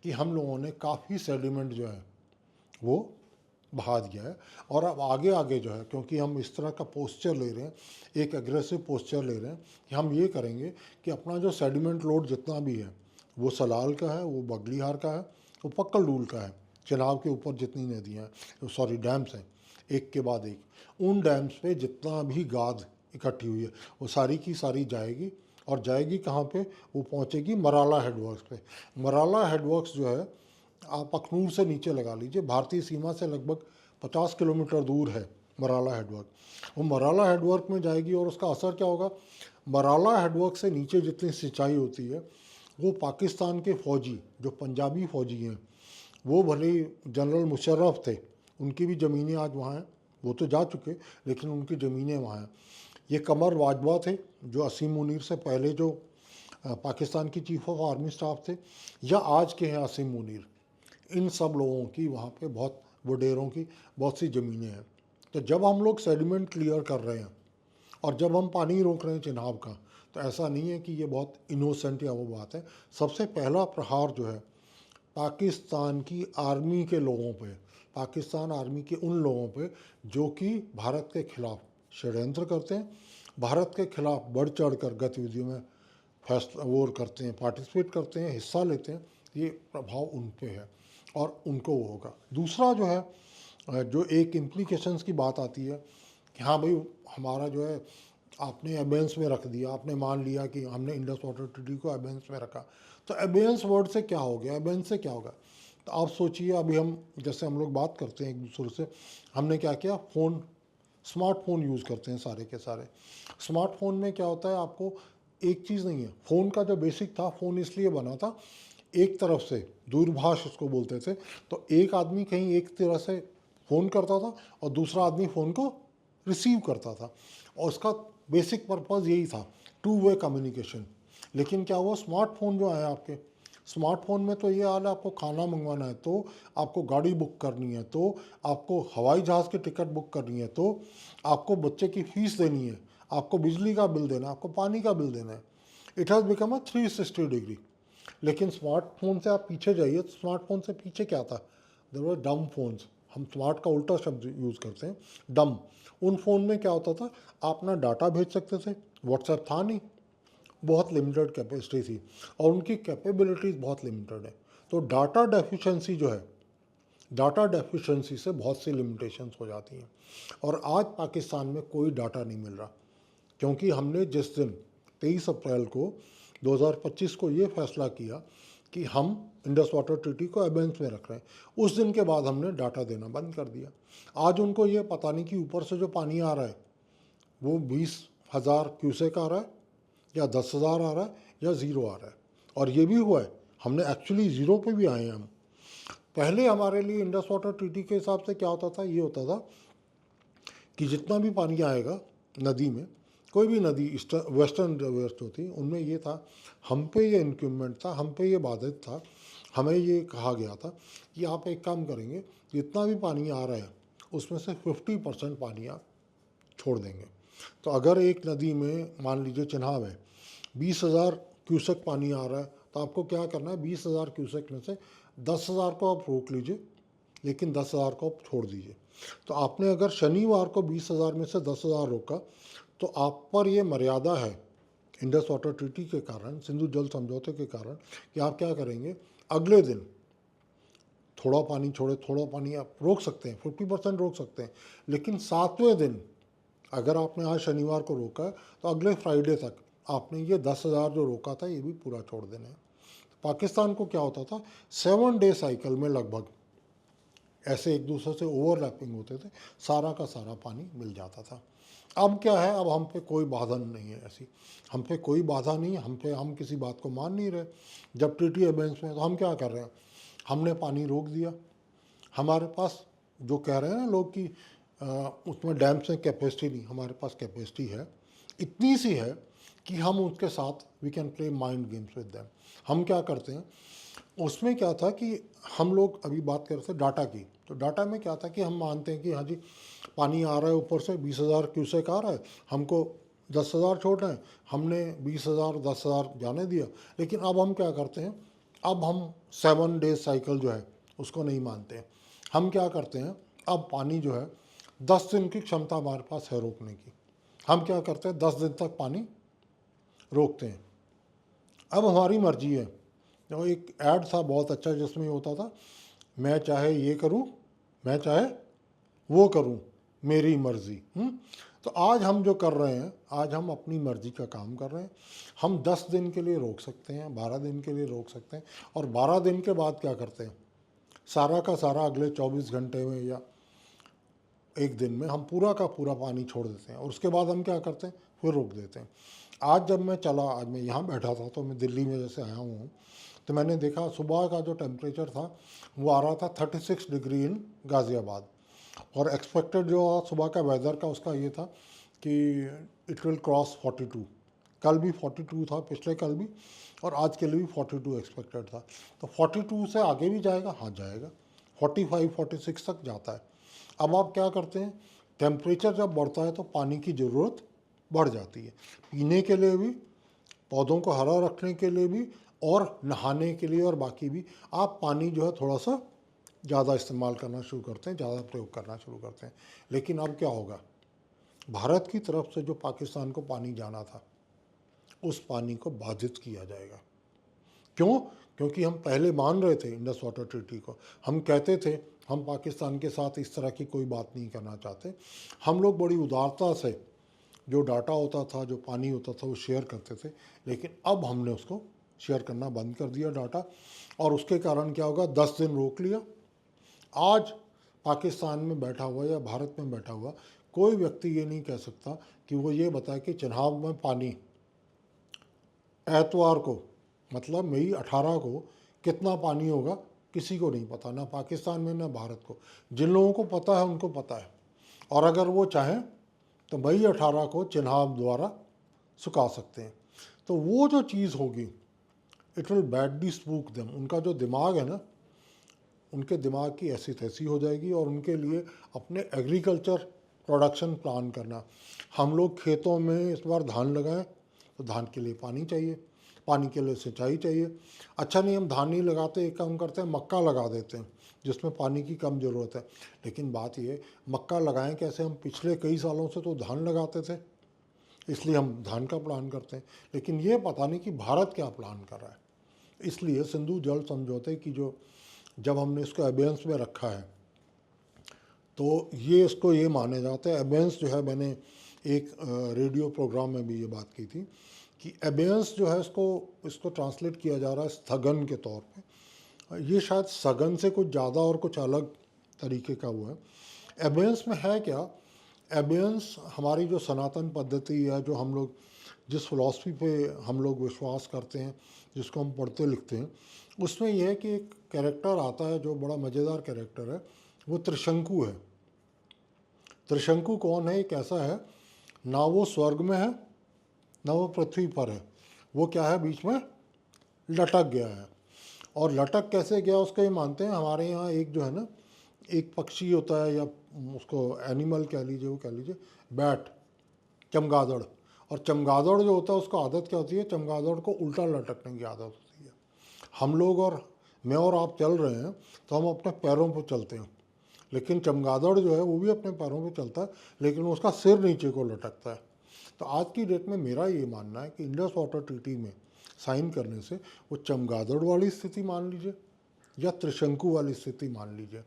कि हम लोगों ने काफ़ी सेडिमेंट जो है वो बहा दिया है। और अब आगे आगे जो है, क्योंकि हम इस तरह का पोस्चर ले रहे हैं, एक एग्रेसिव पोस्चर ले रहे हैं कि हम ये करेंगे कि अपना जो सेडिमेंट लोड जितना भी है, वो सलाल का है, वो बगलीहार का है, वो पक्कल डूल का है, चिनाब के ऊपर जितनी नदियाँ हैं, सॉरी डैम्स हैं, एक के बाद एक, उन डैम्स पे जितना भी गाद इकट्ठी हुई है वो सारी की सारी जाएगी। और जाएगी कहाँ पे, वो पहुँचेगी मराला हेडवर्क्स पे। मराला हेडवर्क्स जो है, आप अखनूर से नीचे लगा लीजिए, भारतीय सीमा से लगभग 50 किलोमीटर दूर है मराला हेडवर्क। वो मराला हेडवर्क में जाएगी और उसका असर क्या होगा, मराला हेडवर्क से नीचे जितनी सिंचाई होती है, वो पाकिस्तान के फ़ौजी, जो पंजाबी फ़ौजी हैं, वो भले जनरल मुशर्रफ थे, उनकी भी ज़मीनें आज वहाँ हैं, वो तो जा चुके, लेकिन उनकी ज़मीनें वहाँ हैं। ये कमर वाजवा थे, जो असीम मुनीर से पहले जो पाकिस्तान की चीफ ऑफ आर्मी स्टाफ थे, या आज के हैं असीम मुनीर, इन सब लोगों की वहाँ पे बहुत वडेरों की बहुत सी ज़मीनें हैं। तो जब हम लोग सेडिमेंट क्लियर कर रहे हैं और जब हम पानी रोक रहे हैं चिनाब का, तो ऐसा नहीं है कि ये बहुत इनोसेंट या वो बात है। सबसे पहला प्रहार जो है पाकिस्तान की आर्मी के लोगों पे, पाकिस्तान आर्मी के उन लोगों पे जो कि भारत के खिलाफ षड्यंत्र करते हैं, भारत के खिलाफ बढ़ चढ़ कर गतिविधियों में फैसला वो करते हैं, पार्टिसिपेट करते हैं, हिस्सा लेते हैं, ये प्रभाव उन पे है और उनको वो होगा। दूसरा जो है, जो एक इम्प्लीकेशंस की बात आती है कि हाँ भाई, हमारा जो है आपने एबेंस में रख दिया, आपने मान लिया कि हमने इंडस वाटर ट्रीटी को एबेंस में रखा, तो एबेंस वर्ड से क्या हो गया, एबेंस से क्या होगा। तो आप सोचिए, अभी हम जैसे हम लोग बात करते हैं एक दूसरे से, हमने क्या किया, फ़ोन, स्मार्टफोन यूज़ करते हैं सारे के सारे। स्मार्टफोन में क्या होता है, आपको एक चीज़ नहीं है, फ़ोन का जो बेसिक था, फ़ोन इसलिए बना था, एक तरफ से दूरभाष उसको बोलते थे, तो एक आदमी कहीं एक तरह से फ़ोन करता था और दूसरा आदमी फ़ोन को रिसीव करता था, और उसका बेसिक पर्पज़ यही था, टू वे कम्युनिकेशन। लेकिन क्या हुआ, स्मार्टफोन जो आया आपके, स्मार्टफोन में तो ये हाल है, आपको खाना मंगवाना है तो, आपको गाड़ी बुक करनी है तो, आपको हवाई जहाज़ की टिकट बुक करनी है तो, आपको बच्चे की फ़ीस देनी है, आपको बिजली का बिल देना है, आपको पानी का बिल देना है। It has become a 360 degree. लेकिन स्मार्टफोन से आप पीछे जाइए, तो स्मार्टफोन से पीछे क्या था, देयर वर डम फोन्स। हम स्मार्ट का उल्टा शब्द यूज़ करते हैं, डम। उन फ़ोन में क्या होता था, आप ना डाटा भेज सकते थे, व्हाट्सएप था नहीं, बहुत लिमिटेड कैपेसिटी थी, और उनकी कैपेबिलिटीज़ बहुत लिमिटेड है। तो डाटा डेफिशिएंसी जो है, डाटा डेफिशिएंसी से बहुत सी लिमिटेशंस हो जाती हैं। और आज पाकिस्तान में कोई डाटा नहीं मिल रहा, क्योंकि हमने जिस दिन 23 अप्रैल को 2025 को ये फैसला किया कि हम इंडस वाटर ट्रीटी को एबेंस में रख रहे हैं, उस दिन के बाद हमने डाटा देना बंद कर दिया। आज उनको ये पता नहीं कि ऊपर से जो पानी आ रहा है वो 20,000 क्यूसेक आ रहा है या 10,000 आ रहा है या ज़ीरो आ रहा है। और ये भी हुआ है, हमने एक्चुअली ज़ीरो पे भी आए हैं हम। पहले हमारे लिए इंडस वाटर ट्रीटी के हिसाब से क्या होता था, ये होता था कि जितना भी पानी आएगा नदी में, कोई भी नदी ईस्टर्न वेस्टर्न रिवर्स जो थी, उनमें ये था, हम पे ये इंक्यूमेंट था, हम पे ये बाधित था, हमें ये कहा गया था कि आप एक काम करेंगे, जितना भी पानी आ रहा है उसमें से 50% पानी आप छोड़ देंगे। तो अगर एक नदी में मान लीजिए चिनाब है, 20,000 क्यूसेक पानी आ रहा है, तो आपको क्या करना है, 20,000 क्यूसेक में से 10,000 को आप रोक लीजिए, लेकिन 10,000 को आप छोड़ दीजिए। तो आपने अगर शनिवार को 20,000 में से 10,000 रोका, तो आप पर ये मर्यादा है इंडस वाटर ट्रीटी के कारण, सिंधु जल समझौते के कारण, कि आप क्या करेंगे, अगले दिन थोड़ा पानी छोड़े, थोड़ा पानी आप रोक सकते हैं, 50% रोक सकते हैं, लेकिन 7वें दिन अगर आपने आज शनिवार को रोका है, तो अगले फ्राइडे तक आपने ये 10,000 जो रोका था ये भी पूरा छोड़ देना है। पाकिस्तान को क्या होता था, 7 डे साइकिल में लगभग ऐसे एक दूसरे से ओवरलैपिंग होते थे, सारा का सारा पानी मिल जाता था। अब क्या है, अब हम पे कोई बाधा नहीं है ऐसी, हम पे कोई बाधा नहीं है, हम किसी बात को मान नहीं रहे। जब ट्रीटी एबेंस में तो हम क्या कर रहे हैं, हमने पानी रोक दिया। हमारे पास जो कह रहे हैं ना लोग कि उसमें डैम से कैपेसिटी नहीं, हमारे पास कैपेसिटी है, इतनी सी है कि हम उसके साथ we can play mind games with them. हम क्या करते हैं, उसमें क्या था कि हम लोग अभी बात कर रहे थे डाटा की, तो डाटा में क्या था कि हम मानते हैं कि हाँ जी पानी आ रहा है ऊपर से 20,000 क्यूसेक आ रहा है, हमको 10,000 छोड़ना है, हमने 20,000 10,000 जाने दिया। लेकिन अब हम क्या करते हैं, अब हम 7 डेज साइकिल जो है उसको नहीं मानते हैं। हम क्या करते हैं, अब पानी जो है 10 दिन की क्षमता हमारे पास है रोकने की, हम क्या करते हैं 10 दिन तक पानी रोकते हैं। अब हमारी मर्जी है। तो एक ऐड था बहुत अच्छा जिसमें ये होता था, मैं चाहे ये करूं, मैं चाहे वो करूं, मेरी मर्जी। तो आज हम जो कर रहे हैं, आज हम अपनी मर्जी का काम कर रहे हैं। हम 10 दिन के लिए रोक सकते हैं, 12 दिन के लिए रोक सकते हैं, और 12 दिन के बाद क्या करते हैं, सारा का सारा अगले 24 घंटे में या एक दिन में हम पूरा का पूरा पानी छोड़ देते हैं, और उसके बाद हम क्या करते हैं, फिर रोक देते हैं। आज जब मैं चला, आज मैं यहाँ बैठा था, तो मैं दिल्ली में जैसे आया हूँ, तो मैंने देखा सुबह का जो टेम्परेचर था वो आ रहा था 36 डिग्री इन गाज़ियाबाद, और एक्सपेक्टेड जो सुबह का वेदर का उसका ये था कि इट विल क्रॉस 42। कल भी 42 था, पिछले कल भी, और आज के लिए भी 42 एक्सपेक्टेड था। तो 42 से आगे भी जाएगा, हाँ जाएगा, 45 46 तक जाता है। अब आप क्या करते हैं, टेम्परेचर जब बढ़ता है तो पानी की ज़रूरत बढ़ जाती है, पीने के लिए भी, पौधों को हरा रखने के लिए भी, और नहाने के लिए और बाकी भी। आप पानी जो है थोड़ा सा ज़्यादा इस्तेमाल करना शुरू करते हैं, ज़्यादा प्रयोग करना शुरू करते हैं। लेकिन अब क्या होगा, भारत की तरफ से जो पाकिस्तान को पानी जाना था उस पानी को बाधित किया जाएगा। क्यों? क्योंकि हम पहले मान रहे थे इंडस वाटर ट्रीटी को, हम कहते थे हम पाकिस्तान के साथ इस तरह की कोई बात नहीं करना चाहते। हम लोग बड़ी उदारता से जो डाटा होता था, जो पानी होता था, वो शेयर करते थे। लेकिन अब हमने उसको शेयर करना बंद कर दिया डाटा, और उसके कारण क्या होगा, 10 दिन रोक लिया। आज पाकिस्तान में बैठा हुआ या भारत में बैठा हुआ कोई व्यक्ति ये नहीं कह सकता कि वो ये बताए कि चिनाब में पानी एतवार को, मतलब मई 18 को कितना पानी होगा, किसी को नहीं पता, ना पाकिस्तान में ना भारत को। जिन लोगों को पता है उनको पता है, और अगर वो चाहें तो मई 18 को चिनाब द्वारा सुखा सकते हैं। तो वो जो चीज़ होगी, it will badly spook them. उनका जो दिमाग है ना, उनके दिमाग की ऐसी तैसी हो जाएगी, और उनके लिए अपने एग्रीकल्चर प्रोडक्शन प्लान करना, हम लोग खेतों में इस बार धान लगाएं तो धान के लिए पानी चाहिए, पानी के लिए सिंचाई चाहिए। अच्छा नहीं, हम धान नहीं लगाते, एक काम करते हैं मक्का लगा देते हैं जिसमें पानी की कम ज़रूरत है। लेकिन बात ये, मक्का लगाएं कैसे, हम पिछले कई सालों से तो धान लगाते थे, इसलिए हम धान का प्लान करते हैं। लेकिन ये पता नहीं कि भारत क्या प्लान कर रहा है। इसलिए सिंधु जल समझौते की जो, जब हमने इसको एबेंस में रखा है, तो ये इसको ये माने जाता है, एबेंस जो है, मैंने एक रेडियो प्रोग्राम में भी ये बात की थी कि एबेंस जो है इसको ट्रांसलेट किया जा रहा है स्थगन के तौर पे। ये शायद सघन से कुछ ज़्यादा और कुछ अलग तरीके का हुआ है। एबेंस में है क्या, एबेंस हमारी जो सनातन पद्धति है, जो हम लोग जिस फिलॉसफी पे हम लोग विश्वास करते हैं, जिसको हम पढ़ते लिखते हैं, उसमें यह है कि एक कैरेक्टर आता है जो बड़ा मज़ेदार कैरेक्टर है, वो त्रिशंकु है। त्रिशंकु कौन है, एक ऐसा है, ना वो स्वर्ग में है ना वो पृथ्वी पर है, वो क्या है, बीच में लटक गया है। और लटक कैसे गया उसको ये मानते हैं, हमारे यहाँ एक जो है ना, एक पक्षी होता है, या उसको एनिमल कह लीजिए, वो कह लीजिए बैट, चमगादड़। और चमगादड़ जो होता है उसको आदत क्या होती है, चमगादड़ को उल्टा लटकने की आदत होती है। हम लोग, और मैं और आप चल रहे हैं तो हम अपने पैरों पर चलते हैं, लेकिन चमगादड़ जो है वो भी अपने पैरों पे चलता है, लेकिन उसका सिर नीचे को लटकता है। तो आज की डेट में मेरा ये मानना है कि इंडस वाटर ट्रीटी में साइन करने से वो चमगादड़ वाली स्थिति मान लीजिए या त्रिशंकु वाली स्थिति मान लीजिए,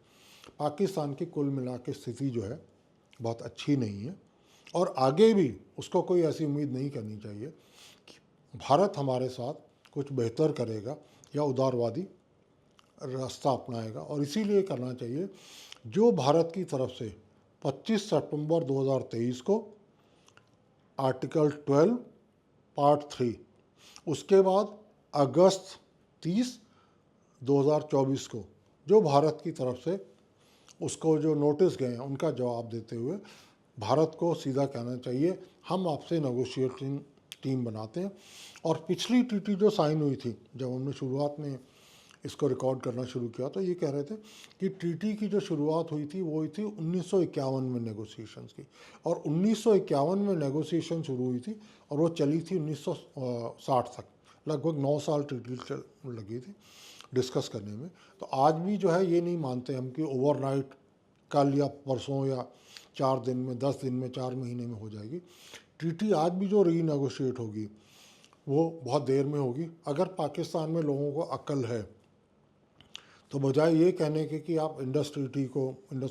पाकिस्तान की कुल मिला के स्थिति जो है बहुत अच्छी नहीं है। और आगे भी उसको कोई ऐसी उम्मीद नहीं करनी चाहिए कि भारत हमारे साथ कुछ बेहतर करेगा या उदारवादी रास्ता अपनाएगा और इसीलिए करना चाहिए जो भारत की तरफ से 25 सितंबर 2023 को आर्टिकल 12 पार्ट 3, उसके बाद अगस्त 30 2024 को जो भारत की तरफ से उसको जो नोटिस गए हैं उनका जवाब देते हुए भारत को सीधा कहना चाहिए हम आपसे नेगोशिएटिंग टीम बनाते हैं। और पिछली टीटी जो साइन हुई थी, जब हमने शुरुआत में इसको रिकॉर्ड करना शुरू किया तो ये कह रहे थे कि टीटी की जो शुरुआत हुई थी वो हुई थी 1951 में नेगोशिएशंस की, और 1951 में नेगोशिएशन शुरू हुई थी और वो चली थी 1960 तक, लगभग 9 साल टीटी लगी थी डिस्कस करने में। तो आज भी जो है ये नहीं मानते हम कि ओवरनाइट कल या परसों या 4 दिन में, 10 दिन में, 4 महीने में हो जाएगी। टीटी आज भी जो रीनेगोशिएट होगी वो बहुत देर में होगी। अगर पाकिस्तान में लोगों को अक्ल है तो बजाय ये कहने के कि आप इंडस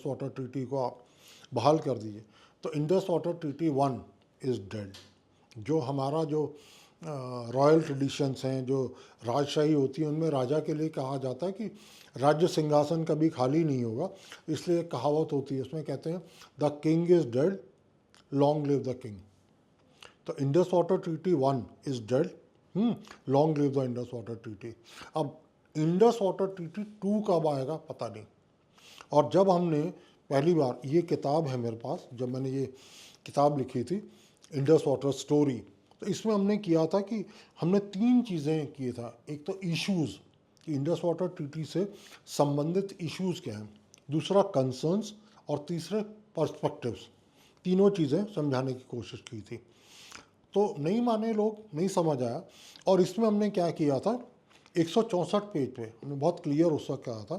वाटर ट्रीटी को आप बहाल कर दीजिए, तो Indus water treaty 1 is dead. जो हमारा जो रॉयल ट्रेडिशंस हैं, जो राजशाही होती है, उनमें राजा के लिए कहा जाता है कि राज्य सिंहासन कभी खाली नहीं होगा, इसलिए एक कहावत होती है, उसमें कहते हैं the king is dead, long live the king. तो Indus water treaty 1 is dead, long live the Indus water treaty. अब इंडस वाटर ट्रीटी 2 कब आएगा पता नहीं। और जब हमने पहली बार, ये किताब है मेरे पास, जब मैंने ये किताब लिखी थी इंडस वाटर स्टोरी, तो इसमें हमने किया था कि हमने 3 चीज़ें किए था। एक तो इश्यूज़ कि इंडस वाटर ट्रीटी से संबंधित इश्यूज़ क्या हैं, दूसरा कंसर्न्स, और तीसरे पर्सपेक्टिव्स। तीनों चीज़ें समझाने की कोशिश की थी। तो नहीं माने लोग, नहीं समझ आया। और इसमें हमने क्या किया था, 164 पेज पे हमने बहुत क्लियर उस वक्त कहा था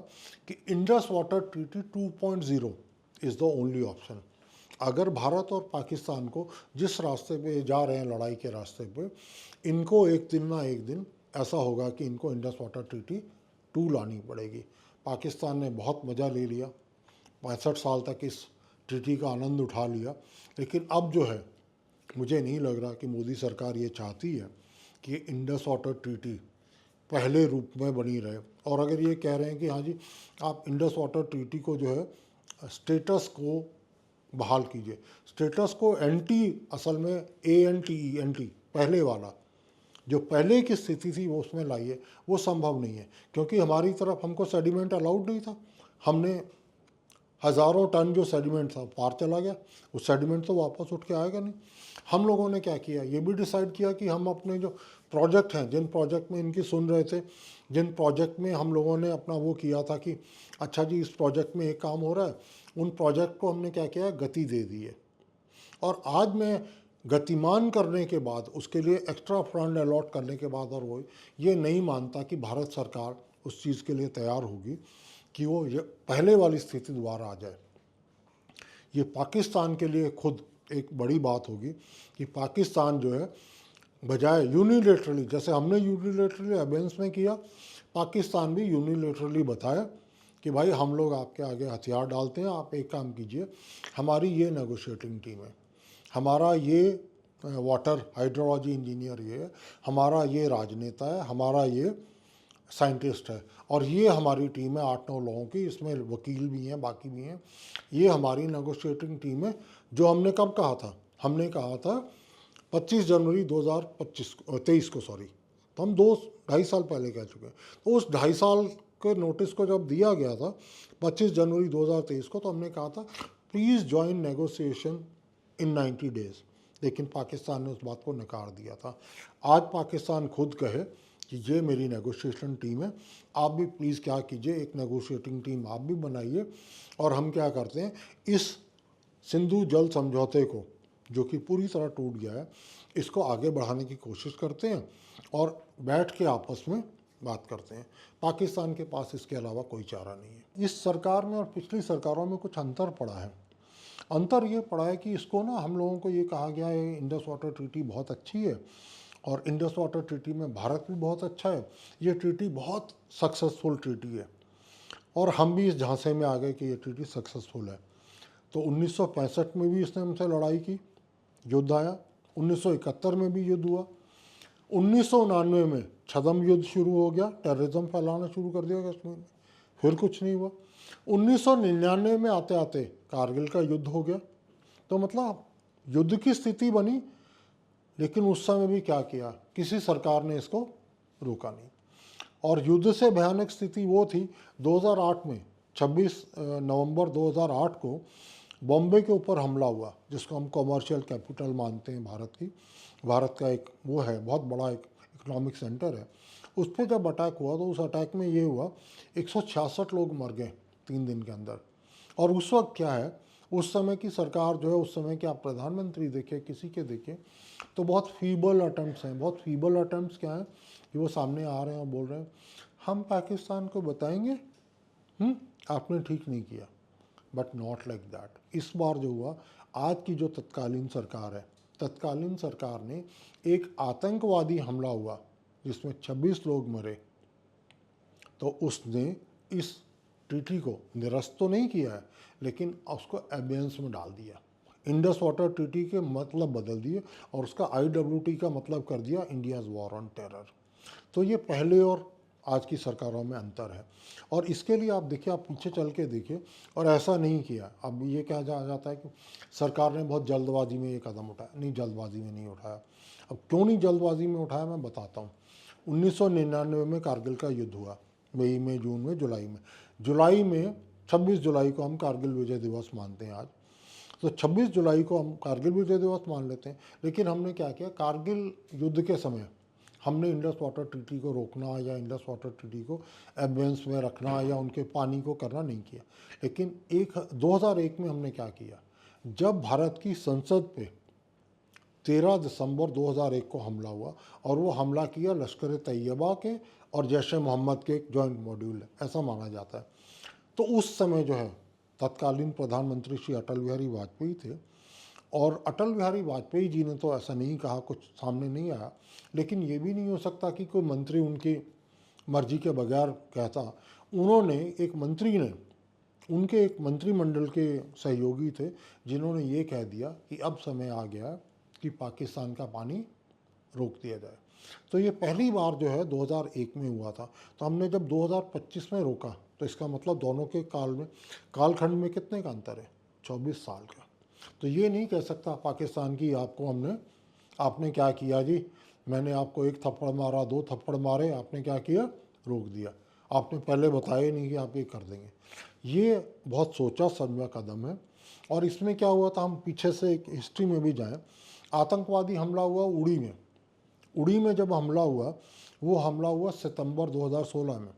कि Indus water treaty 2.0 is the only option. अगर भारत और पाकिस्तान को जिस रास्ते पे जा रहे हैं, लड़ाई के रास्ते पे, इनको एक दिन ना एक दिन ऐसा होगा कि इनको इंडस वाटर ट्रीटी 2 लानी पड़ेगी। पाकिस्तान ने बहुत मज़ा ले लिया, 65 साल तक इस ट्रीटी का आनंद उठा लिया, लेकिन अब जो है मुझे नहीं लग रहा कि मोदी सरकार ये चाहती है कि इंडस वाटर ट्रीटी पहले रूप में बनी रहे। और अगर ये कह रहे हैं कि हाँ जी आप इंडस वाटर ट्रीटी को जो है स्टेटस को बहाल कीजिए, स्टेटस को असल में ANTE पहले वाला, जो पहले की स्थिति थी वो उसमें लाइए, वो संभव नहीं है क्योंकि हमारी तरफ हमको सेडिमेंट अलाउड नहीं था। हमने हज़ारों टन जो सेडिमेंट था पार चला गया, वो सेडिमेंट तो वापस उठ के आएगा नहीं। हम लोगों ने क्या किया, ये भी डिसाइड किया कि हम अपने जो प्रोजेक्ट हैं, जिन प्रोजेक्ट में इनकी सुन रहे थे, जिन प्रोजेक्ट में हम लोगों ने अपना वो किया था कि अच्छा जी इस प्रोजेक्ट में एक काम हो रहा है, उन प्रोजेक्ट को हमने क्या किया, गति दे दी है। और आज मैं गतिमान करने के बाद, उसके लिए एक्स्ट्रा फंड अलॉट करने के बाद, और वो ये नहीं मानता कि भारत सरकार उस चीज़ के लिए तैयार होगी कि वो ये पहले वाली स्थिति दोबारा आ जाए। ये पाकिस्तान के लिए खुद एक बड़ी बात होगी कि पाकिस्तान जो है बजाय यूनिलेटरली, जैसे हमने यूनिलेटरली अबेंस में किया, पाकिस्तान भी यूनिलेटरली बताया कि भाई हम लोग आपके आगे हथियार डालते हैं, आप एक काम कीजिए, हमारी ये नेगोशिएटिंग टीम है, हमारा ये वाटर हाइड्रोलॉजी इंजीनियर ये है, हमारा ये राजनेता है, हमारा ये साइंटिस्ट है, और ये हमारी टीम है 8-9 लोगों की, इसमें वकील भी हैं, बाकी भी हैं, ये हमारी नेगोशिएटिंग टीम है। जो हमने कब कहा था, हमने कहा था 25 जनवरी 2023 को, सॉरी, तो हम 2-2.5 साल पहले कह चुके हैं। तो उस 2.5 साल के नोटिस को जब दिया गया था 25 जनवरी 2023 को, तो हमने कहा था please join negotiation in 90 days, लेकिन पाकिस्तान ने उस बात को नकार दिया था। आज पाकिस्तान खुद कहे कि ये मेरी नेगोशिएशन टीम है, आप भी प्लीज़ क्या कीजिए, एक नेगोशिएटिंग टीम आप भी बनाइए, और हम क्या करते हैं, इस सिंधु जल समझौते को जो कि पूरी तरह टूट गया है, इसको आगे बढ़ाने की कोशिश करते हैं और बैठ के आपस में बात करते हैं। पाकिस्तान के पास इसके अलावा कोई चारा नहीं है। इस सरकार में और पिछली सरकारों में कुछ अंतर पड़ा है। अंतर ये पड़ा है कि इसको ना, हम लोगों को ये कहा गया है इंडस वाटर ट्रीटी बहुत अच्छी है और इंडस वाटर ट्रीटी में भारत भी बहुत अच्छा है, ये ट्रीटी बहुत सक्सेसफुल ट्रीटी है, और हम भी इस झांसे में आ गए कि ये ट्रीटी सक्सेसफुल है। तो 1965 में भी इसने हमसे लड़ाई की, युद्ध आया, 1971 में भी युद्ध हुआ, 1999 में छद्म युद्ध शुरू हो गया, टेररिज्म फैलाना शुरू कर दिया कश्मीर में, फिर कुछ नहीं हुआ। 1999 में आते आते कारगिल का युद्ध हो गया। तो मतलब युद्ध की स्थिति बनी, लेकिन उस समय भी क्या किया, किसी सरकार ने इसको रोका नहीं। और युद्ध से भयानक स्थिति वो थी 2008 में, 26 नवंबर 2008 को बॉम्बे के ऊपर हमला हुआ, जिसको हम कॉमर्शियल कैपिटल मानते हैं भारत की। भारत का एक वो है, बहुत बड़ा एक इकोनॉमिक सेंटर है। उस पर जब अटैक हुआ तो उस अटैक में ये हुआ 166 लोग मर गए 3 दिन के अंदर। और उस वक्त क्या है, उस समय की सरकार जो है, उस समय के आप प्रधानमंत्री देखें, किसी के देखें, तो बहुत फीबल अटैम्प्ट्स हैं। बहुत फीबल अटैम्प्ट्स क्या हैं कि वो सामने आ रहे हैं और बोल रहे हैं हम पाकिस्तान को बताएंगे आपने ठीक नहीं किया। But not like that. इस बार जो हुआ, आज की जो तत्कालीन सरकार है, तत्कालीन सरकार ने एक आतंकवादी हमला हुआ जिसमें 26 लोग मरे, तो उसने इस ट्रीटी को निरस्त तो नहीं किया है, लेकिन उसको एबियंस में डाल दिया। इंडस वाटर ट्रीटी के मतलब बदल दिए और उसका IWT का मतलब कर दिया इंडियाज़ वॉर ऑन टेरर। तो ये पहले और आज की सरकारों में अंतर है। और इसके लिए आप देखिए, आप पीछे चल के देखिए, और ऐसा नहीं किया। अब ये कहा जाता है कि सरकार ने बहुत जल्दबाजी में ये कदम उठाया। नहीं, जल्दबाजी में नहीं उठाया। अब क्यों नहीं जल्दबाजी में उठाया, मैं बताता हूँ। 1999 में कारगिल का युद्ध हुआ, मई में, जून में, जुलाई में 26 जुलाई को हम कारगिल विजय दिवस मानते हैं आज। तो 26 जुलाई को हम कारगिल विजय दिवस मान लेते हैं। लेकिन हमने क्या किया, कारगिल युद्ध के समय हमने इंडस वाटर ट्रीटी को रोकना या इंडस वाटर ट्रीटी को एडवेंस में रखना या उनके पानी को करना नहीं किया। लेकिन 2001 में हमने क्या किया, जब भारत की संसद पे 13 दिसंबर 2001 को हमला हुआ, और वो हमला किया लश्कर तैयबा के और जैश ए मोहम्मद के एक जॉइंट मॉड्यूल है, ऐसा माना जाता है। तो उस समय जो है तत्कालीन प्रधानमंत्री श्री अटल बिहारी वाजपेयी थे, और अटल बिहारी वाजपेयी जी ने तो ऐसा नहीं कहा, कुछ सामने नहीं आया। लेकिन ये भी नहीं हो सकता कि कोई मंत्री उनकी मर्जी के बगैर कहता। उन्होंने, एक मंत्री ने, उनके एक मंत्रिमंडल के सहयोगी थे जिन्होंने ये कह दिया कि अब समय आ गया कि पाकिस्तान का पानी रोक दिया जाए। तो ये पहली बार जो है 2001 में हुआ था। तो हमने जब 2025 में रोका, तो इसका मतलब दोनों के कालखंड में कितने का अंतर है, 24 साल का। तो ये नहीं कह सकता पाकिस्तान की आपको आपने क्या किया जी, मैंने आपको 1 थप्पड़ मारा, 2 थप्पड़ मारे, आपने क्या किया, रोक दिया। आपने पहले बताया नहीं कि आप ये कर देंगे। ये बहुत सोचा समझा कदम है। और इसमें क्या हुआ था, हम पीछे से एक हिस्ट्री में भी जाएं। आतंकवादी हमला हुआ उड़ी में जब हमला हुआ, वो हमला हुआ सितंबर 2016 में।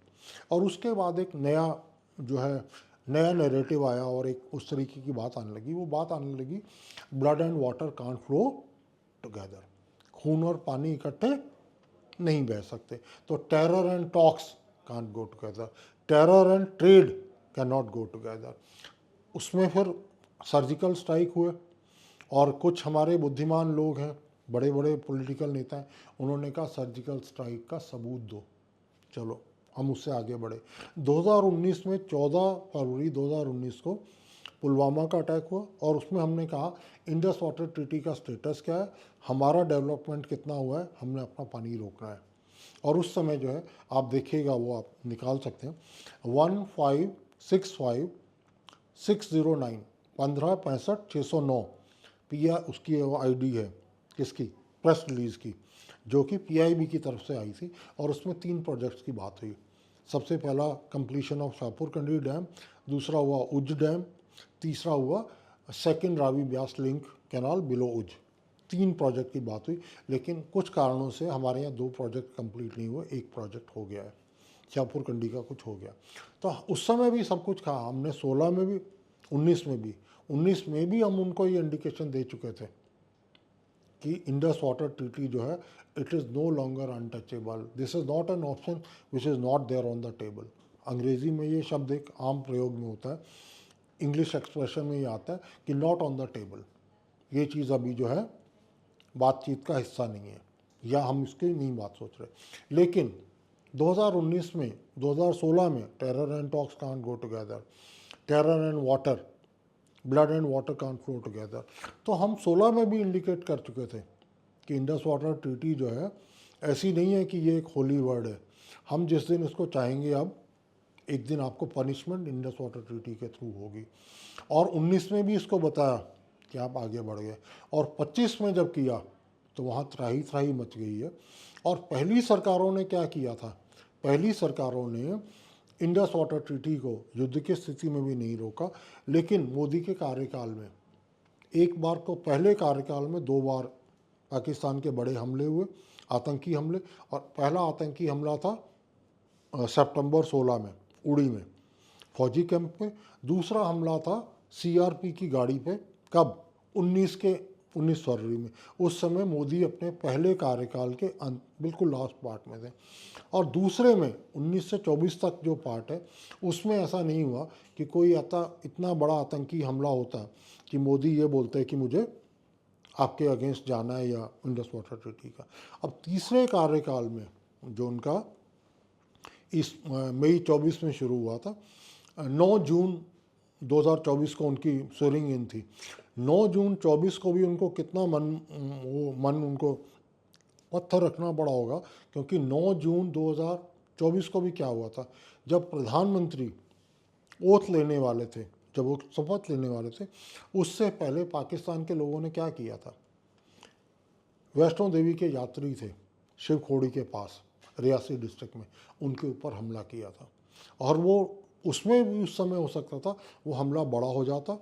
और उसके बाद एक नया नैरेटिव आया और एक उस तरीके की बात आने लगी। वो बात आने लगी, blood and water can't flow together, खून और पानी इकट्ठे नहीं बह सकते। तो terror and talks can't go together, terror and trade can not go together. उसमें फिर सर्जिकल स्ट्राइक हुए, और कुछ हमारे बुद्धिमान लोग हैं, बड़े बड़े पॉलिटिकल नेता हैं, उन्होंने कहा सर्जिकल स्ट्राइक का सबूत दो। चलो हम उससे आगे बढ़े। 2019 में 14 फरवरी 2019 को पुलवामा का अटैक हुआ, और उसमें हमने कहा इंडस वाटर ट्रीटी का स्टेटस क्या है, हमारा डेवलपमेंट कितना हुआ है, हमने अपना पानी रोकना है। और उस समय जो है आप देखिएगा, वो आप निकाल सकते हैं, 1565609 1565 पिया उसकी ID है, किसकी, प्रेस रिलीज़ की, जो कि PIB की तरफ से आई थी। और उसमें 3 प्रोजेक्ट्स की बात हुई। सबसे पहला कंप्लीशन ऑफ शाहपुरकंडी डैम, दूसरा हुआ उज्ज डैम, तीसरा हुआ second Ravi Beas link canal below Ujh. 3 project की बात हुई। लेकिन कुछ कारणों से हमारे यहाँ 2 प्रोजेक्ट कंप्लीट नहीं हुए, 1 प्रोजेक्ट हो गया है, शाहपुरकंडी का कुछ हो गया। तो उस समय भी सब कुछ कहा हमने, 16 में भी, 19 में भी हम उनको ये इंडिकेशन दे चुके थे कि इंडस वाटर ट्रीटी जो है, it is no longer untouchable, this is not an option which is not there on the table. अंग्रेज़ी में ये शब्द एक आम प्रयोग में होता है, इंग्लिश एक्सप्रेशन में ये आता है कि नॉट ऑन द टेबल, ये चीज़ अभी जो है बातचीत का हिस्सा नहीं है, या हम इसकी नहीं बात सोच रहे। लेकिन 2019 में, 2016 में terror and talks can't go together, terror and water, blood and water can't flow together. तो हम 16 में भी इंडिकेट कर चुके थे कि इंडस वाटर ट्रीटी जो है ऐसी नहीं है कि ये एक होली वर्ड है, हम जिस दिन इसको चाहेंगे अब एक दिन आपको पनिशमेंट इंडस वाटर ट्रीटी के थ्रू होगी। और 19 में भी इसको बताया कि आप आगे बढ़ गए, और 25 में जब किया तो वहाँ त्राही त्राही मच गई है। और पहली सरकारों ने क्या किया था, पहली सरकारों ने इंडस वाटर ट्रीटी को युद्ध की स्थिति में भी नहीं रोका, लेकिन मोदी के कार्यकाल में एक बार को, पहले कार्यकाल में 2 बार पाकिस्तान के बड़े हमले हुए, आतंकी हमले। और पहला आतंकी हमला था सितंबर 16 में उड़ी में फौजी कैंप पे। दूसरा हमला था सीआरपी की गाड़ी पे, कब, 19 फरवरी में। उस समय मोदी अपने पहले कार्यकाल के बिल्कुल लास्ट पार्ट में थे। और दूसरे में 19 से 24 तक जो पार्ट है, उसमें ऐसा नहीं हुआ कि कोई इतना बड़ा आतंकी हमला होता कि मोदी ये बोलते हैं कि मुझे आपके अगेंस्ट जाना है या इंडस वाटर ट्रीटी का। अब तीसरे कार्यकाल में जो उनका इस मई 24 में शुरू हुआ था, 9 जून 2024 को उनकी स्वेरिंग इन थी। 9 जून 24 को भी उनको कितना मन उनको पत्थर रखना पड़ा होगा, क्योंकि 9 जून 2024 को भी क्या हुआ था, जब प्रधानमंत्री ओथ लेने वाले थे, जब वो शपथ लेने वाले थे, उससे पहले पाकिस्तान के लोगों ने क्या किया था, वैष्णो देवी के यात्री थे शिव खोड़ी के पास रियासी डिस्ट्रिक्ट में, उनके ऊपर हमला किया था। और वो उसमें भी उस समय हो सकता था वो हमला बड़ा हो जाता,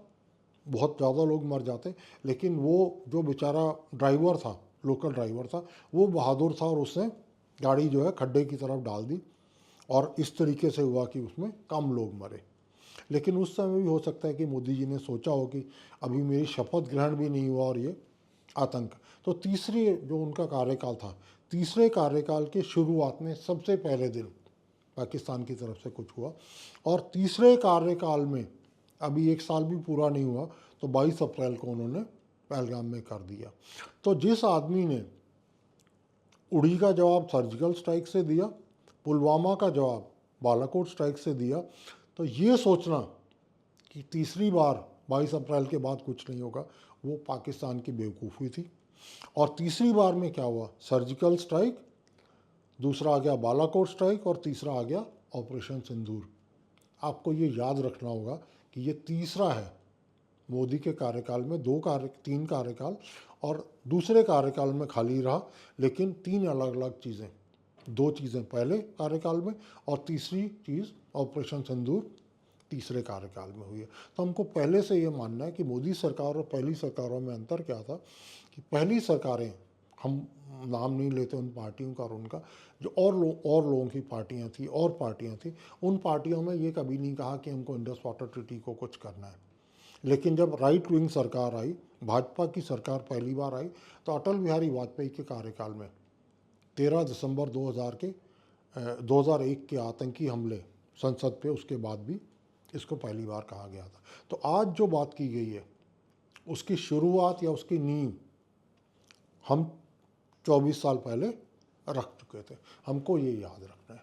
बहुत ज़्यादा लोग मर जाते, लेकिन वो जो बेचारा ड्राइवर था, लोकल ड्राइवर था, वो बहादुर था और उसने गाड़ी जो है खड्डे की तरफ डाल दी, और इस तरीके से हुआ कि उसमें कम लोग मरे। लेकिन उस समय भी हो सकता है कि मोदी जी ने सोचा हो कि अभी मेरी शपथ ग्रहण भी नहीं हुआ और ये आतंक। तो तीसरी जो उनका कार्यकाल था, तीसरे कार्यकाल के शुरुआत में सबसे पहले दिन पाकिस्तान की तरफ से कुछ हुआ, और तीसरे कार्यकाल में अभी 1 साल भी पूरा नहीं हुआ तो 22 अप्रैल को उन्होंने पहलगाम में कर दिया। तो जिस आदमी ने उड़ी का जवाब सर्जिकल स्ट्राइक से दिया, पुलवामा का जवाब बालाकोट स्ट्राइक से दिया, तो ये सोचना कि तीसरी बार 22 अप्रैल के बाद कुछ नहीं होगा, वो पाकिस्तान की बेवकूफ़ी थी। और तीसरी बार में क्या हुआ, सर्जिकल स्ट्राइक, दूसरा आ गया बालाकोट स्ट्राइक, और तीसरा आ गया ऑपरेशन सिंदूर। आपको ये याद रखना होगा कि ये तीसरा है मोदी के कार्यकाल में, 3 कार्यकाल, और दूसरे कार्यकाल में खाली रहा, लेकिन 3 अलग अलग चीज़ें, 2 चीज़ें पहले कार्यकाल में और तीसरी चीज़ ऑपरेशन सिंदूर तीसरे कार्यकाल में हुई है। तो हमको पहले से ये मानना है कि मोदी सरकार और पहली सरकारों में अंतर क्या था, कि पहली सरकारें, हम नाम नहीं लेते उन पार्टियों का और उनका, जो और लोगों की पार्टियां थी और पार्टियां थी, उन पार्टियों में ये कभी नहीं कहा कि हमको इंडस वाटर ट्रीटी को कुछ करना है। लेकिन जब राइट विंग सरकार आई, भाजपा की सरकार पहली बार आई, तो अटल बिहारी वाजपेयी के कार्यकाल में 13 दिसंबर 2001 के आतंकी हमले संसद पे, उसके बाद भी इसको पहली बार कहा गया था। तो आज जो बात की गई है, उसकी शुरुआत या उसकी नींव हम 24 साल पहले रख चुके थे। हमको ये याद रखना है।